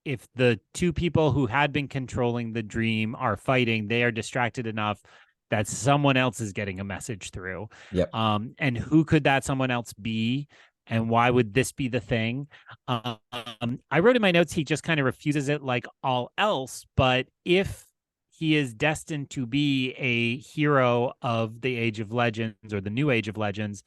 if the two people who had been controlling the dream are fighting, they are distracted enough that someone else is getting a message through. Yep. And who could that someone else be? And why would this be the thing? I wrote in my notes, he just kind of refuses it like all else. But if he is destined to be a hero of the Age of Legends or the New Age of Legends,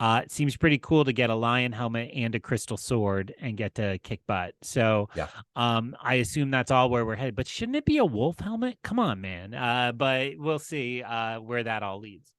it seems pretty cool to get a lion helmet and a crystal sword and get to kick butt. So Yeah. I assume that's all where we're headed. But shouldn't it be a wolf helmet? Come on, man. But we'll see where that all leads.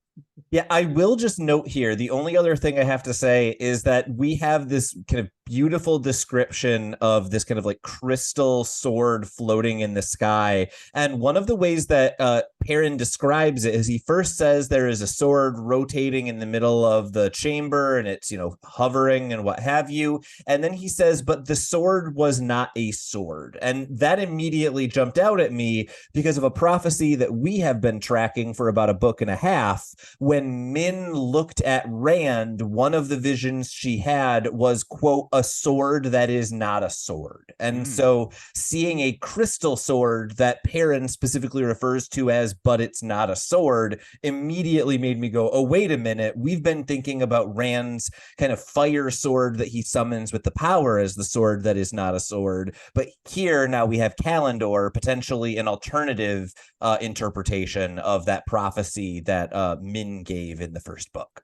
Yeah, I will just note here, the only other thing I have to say is that we have this kind of beautiful description of this kind of like crystal sword floating in the sky. And one of the ways that Perrin describes it is he first says there is a sword rotating in the middle of the chamber and it's, hovering and what have you. And then he says, but the sword was not a sword. And that immediately jumped out at me because of a prophecy that we have been tracking for about a book and a half. When Min looked at Rand, one of the visions she had was, quote, a sword that is not a sword. And so seeing a crystal sword that Perrin specifically refers to as, but it's not a sword, immediately made me go, oh, wait a minute. We've been thinking about Rand's kind of fire sword that he summons with the power as the sword that is not a sword. But here now we have Kalendor, potentially an alternative interpretation of that prophecy that Min gave in the first book.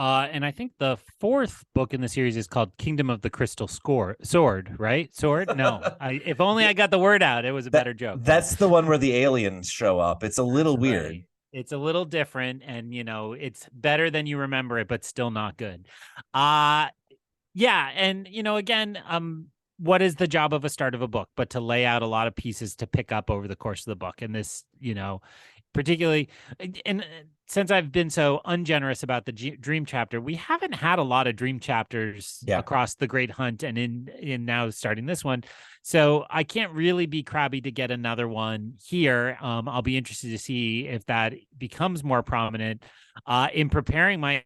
And I think the fourth book in the series is called Kingdom of the Crystal Sword, right? Sword? No. If only I got the word out, it was a better joke. That's the one where the aliens show up. It's a little weird. Right. It's a little different, and it's better than you remember it, but still not good. Yeah, and again, what is the job of a start of a book but to lay out a lot of pieces to pick up over the course of the book? And this, particularly, and since I've been so ungenerous about the dream chapter, we haven't had a lot of dream chapters across the Great Hunt and in now starting this one. So I can't really be crabby to get another one here. I'll be interested to see if that becomes more prominent. In preparing my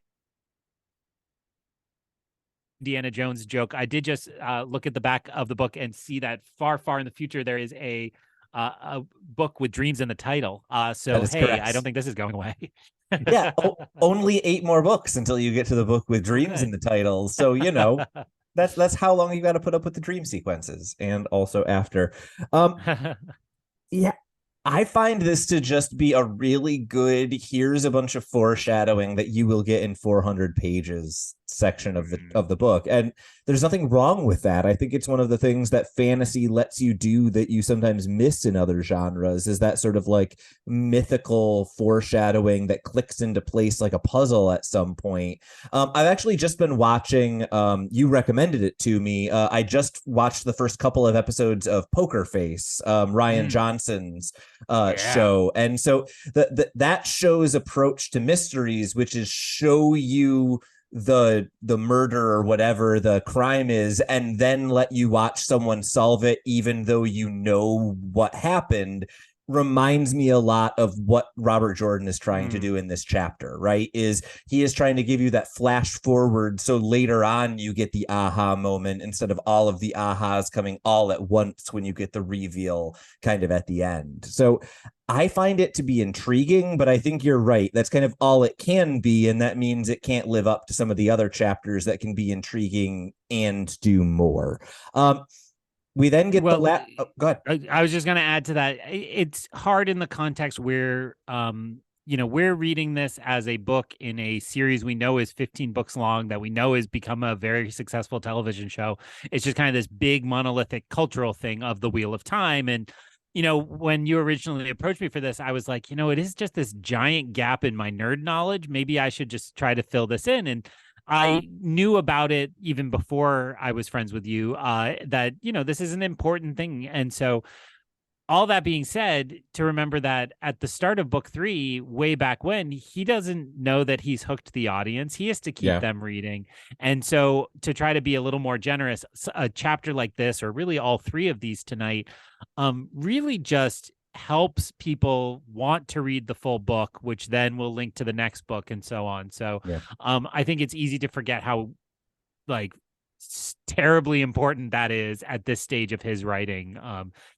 Indiana Jones joke, I did just look at the back of the book and see that far, far in the future there is a book with dreams in the title. So hey, correct. I don't think this is going away. Yeah, only 8 more books until you get to the book with dreams in the title. So that's how long you got to put up with the dream sequences and also after. Yeah. I find this to just be a really good, here's a bunch of foreshadowing that you will get in 400 pages section of the book. And there's nothing wrong with that. I think it's one of the things that fantasy lets you do that you sometimes miss in other genres, is that sort of like mythical foreshadowing that clicks into place like a puzzle at some point. I've actually just been watching, you recommended it to me. I just watched the first couple of episodes of Poker Face, Rian Johnson's show. And so that show's approach to mysteries, which is show you the murder or whatever the crime is, and then let you watch someone solve it, even though you know what happened, reminds me a lot of what Robert Jordan is trying to do in this chapter, right? Is he is trying to give you that flash forward so later on you get the aha moment instead of all of the ahas coming all at once when you get the reveal kind of at the end. So I find it to be intriguing, but I think you're right. That's kind of all it can be, and that means it can't live up to some of the other chapters that can be intriguing and do more. We then get go ahead. I was just going to add to that. It's hard in the context where, we're reading this as a book in a series we know is 15 books long, that we know has become a very successful television show. It's just kind of this big monolithic cultural thing of the Wheel of Time. And, when you originally approached me for this, I was like, it is just this giant gap in my nerd knowledge. Maybe I should just try to fill this in. And I knew about it even before I was friends with you, that, this is an important thing. And so all that being said, to remember that at the start of book 3, way back when, he doesn't know that he's hooked the audience. He has to keep them reading. And so to try to be a little more generous, a chapter like this, or really all 3 of these tonight, really just helps people want to read the full book, which then will link to the next book and so on. So Yeah. I think it's easy to forget how like terribly important that is at this stage of his writing,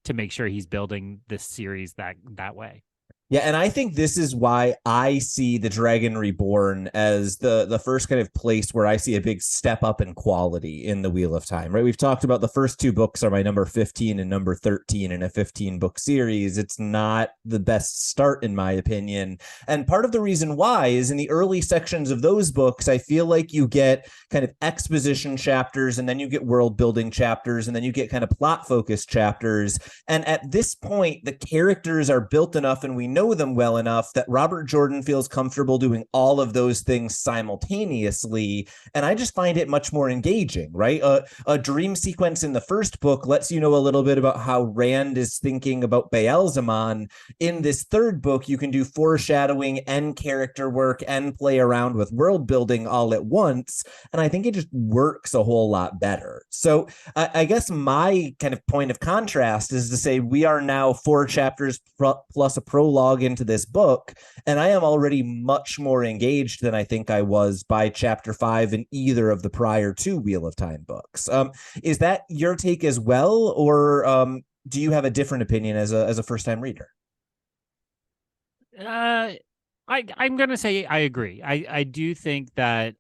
to make sure he's building this series that way. Yeah, and I think this is why I see The Dragon Reborn as the first kind of place where I see a big step up in quality in the Wheel of Time, right? We've talked about the first two books are my number 15 and number 13 in a 15 book series. It's not the best start, in my opinion. And part of the reason why is in the early sections of those books, I feel like you get kind of exposition chapters, and then you get world building chapters, and then you get kind of plot focused chapters. And at this point, the characters are built enough and we know them well enough that Robert Jordan feels comfortable doing all of those things simultaneously. And I just find it much more engaging, right? A dream sequence in the first book lets you know a little bit about how Rand is thinking about Baal-Zaman. In this third book, you can do foreshadowing and character work and play around with world building all at once. And I think it just works a whole lot better. So I guess my kind of point of contrast is to say we are now 4 chapters plus a prologue into this book, and I am already much more engaged than I think I was by chapter 5 in either of the prior 2 Wheel of Time books. Is that your take as well, or do you have a different opinion as a first-time reader? I'm gonna say I agree. I do think that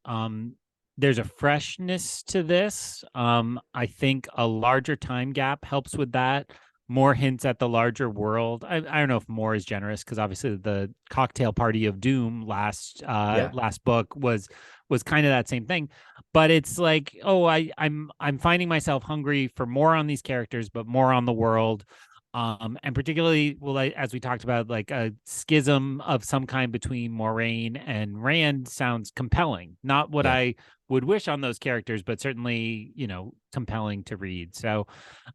there's a freshness to this. I think a larger time gap helps with that. More hints at the larger world. I don't know if more is generous, because obviously the cocktail party of doom last book was kind of that same thing. But it's like, oh, I'm finding myself hungry for more on these characters, but more on the world. And particularly, well, as we talked about, like a schism of some kind between Moiraine and Rand sounds compelling. Not what I would wish on those characters, but certainly, compelling to read. So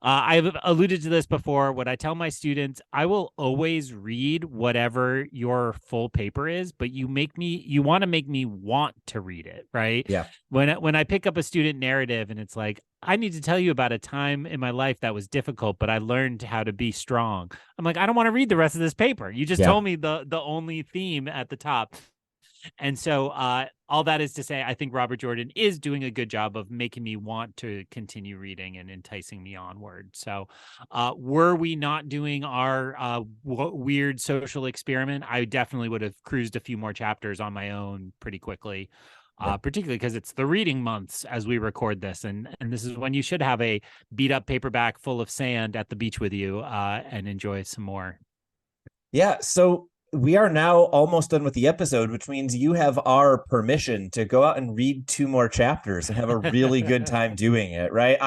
I've alluded to this before. What I tell my students, I will always read whatever your full paper is, but you want to make me want to read it, right? Yeah. When I pick up a student narrative and it's like, I need to tell you about a time in my life that was difficult, but I learned how to be strong. I'm like, I don't want to read the rest of this paper. You just told me the only theme at the top. And so all that is to say, I think Robert Jordan is doing a good job of making me want to continue reading and enticing me onward. So were we not doing our weird social experiment, I definitely would have cruised a few more chapters on my own pretty quickly. Particularly because it's the reading months as we record this. And this is when you should have a beat up paperback full of sand at the beach with you and enjoy some more. Yeah. So we are now almost done with the episode, which means you have our permission to go out and read 2 more chapters and have a really good time doing it, right?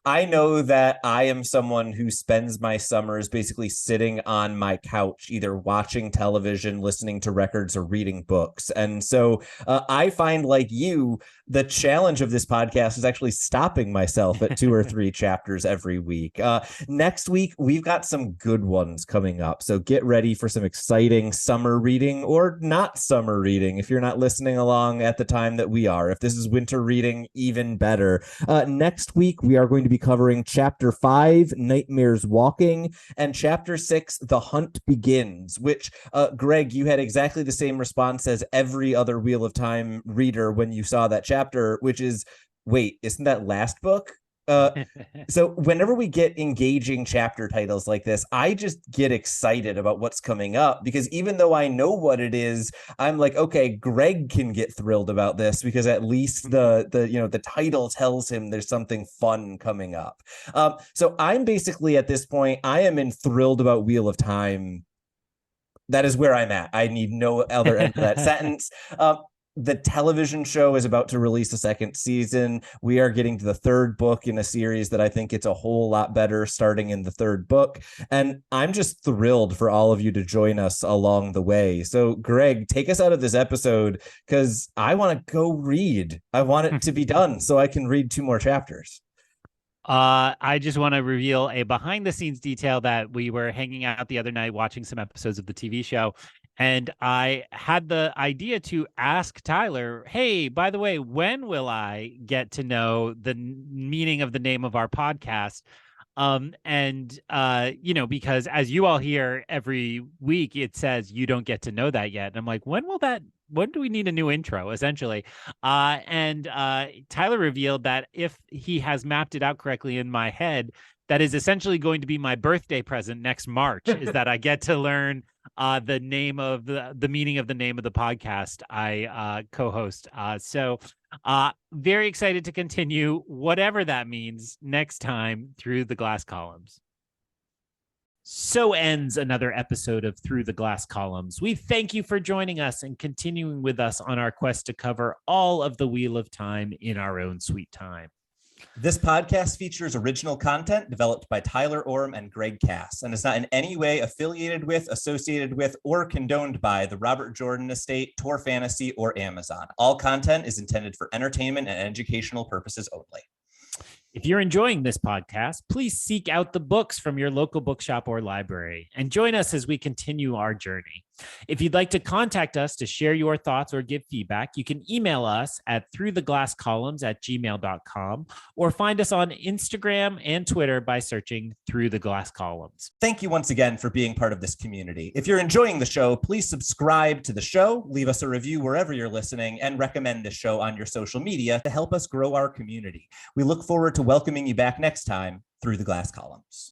I know that I am someone who spends my summers basically sitting on my couch, either watching television, listening to records, or reading books. And so I find, like you, the challenge of this podcast is actually stopping myself at 2 or 3 chapters every week. Next week, we've got some good ones coming up. So get ready for some exciting summer reading, or not summer reading if you're not listening along at the time that we are. If this is winter reading, even better. Next week, we are going to be covering chapter 5, Nightmares Walking, and chapter 6, The Hunt Begins, which, Greg, you had exactly the same response as every other Wheel of Time reader when you saw that chapter, which is, wait, isn't that last book? So whenever we get engaging chapter titles like this, I just get excited about what's coming up, because even though I know what it is, I'm like, okay, Greg can get thrilled about this because at least the title tells him there's something fun coming up. So I'm basically at this point, I am enthralled about Wheel of Time. That is where I'm at. I need no other end of that sentence. The television show is about to release a 2nd season. We are getting to the 3rd book in a series that I think it's a whole lot better starting in the 3rd book. And I'm just thrilled for all of you to join us along the way. So Greg, take us out of this episode, because I want to go read. I want it to be done so I can read 2 more chapters. I just want to reveal a behind the scenes detail that we were hanging out the other night watching some episodes of the TV show. And I had the idea to ask Tylor, hey, by the way, when will I get to know the meaning of the name of our podcast? Because as you all hear every week, it says you don't get to know that yet. And I'm like, when do we need a new intro, essentially? Tylor revealed that if he has mapped it out correctly in my head, that is essentially going to be my birthday present next March, is that I get to learn the name of the meaning of the name of the podcast I co-host. Very excited to continue, whatever that means, next time through the glass columns. So ends another episode of Through the Glass Columns. We thank you for joining us and continuing with us on our quest to cover all of the Wheel of Time in our own sweet time. This podcast features original content developed by Tylor Orm and Greg Cass and is not in any way affiliated with, associated with, or condoned by the Robert Jordan Estate, Tor Fantasy, or Amazon. All content is intended for entertainment and educational purposes only. If you're enjoying this podcast, please seek out the books from your local bookshop or library and join us as we continue our journey. If you'd like to contact us to share your thoughts or give feedback, you can email us at throughtheglasscolumns@gmail.com or find us on Instagram and Twitter by searching Through the Glass Columns. Thank you once again for being part of this community. If you're enjoying the show, please subscribe to the show, leave us a review wherever you're listening, and recommend the show on your social media to help us grow our community. We look forward to welcoming you back next time through the Glass Columns.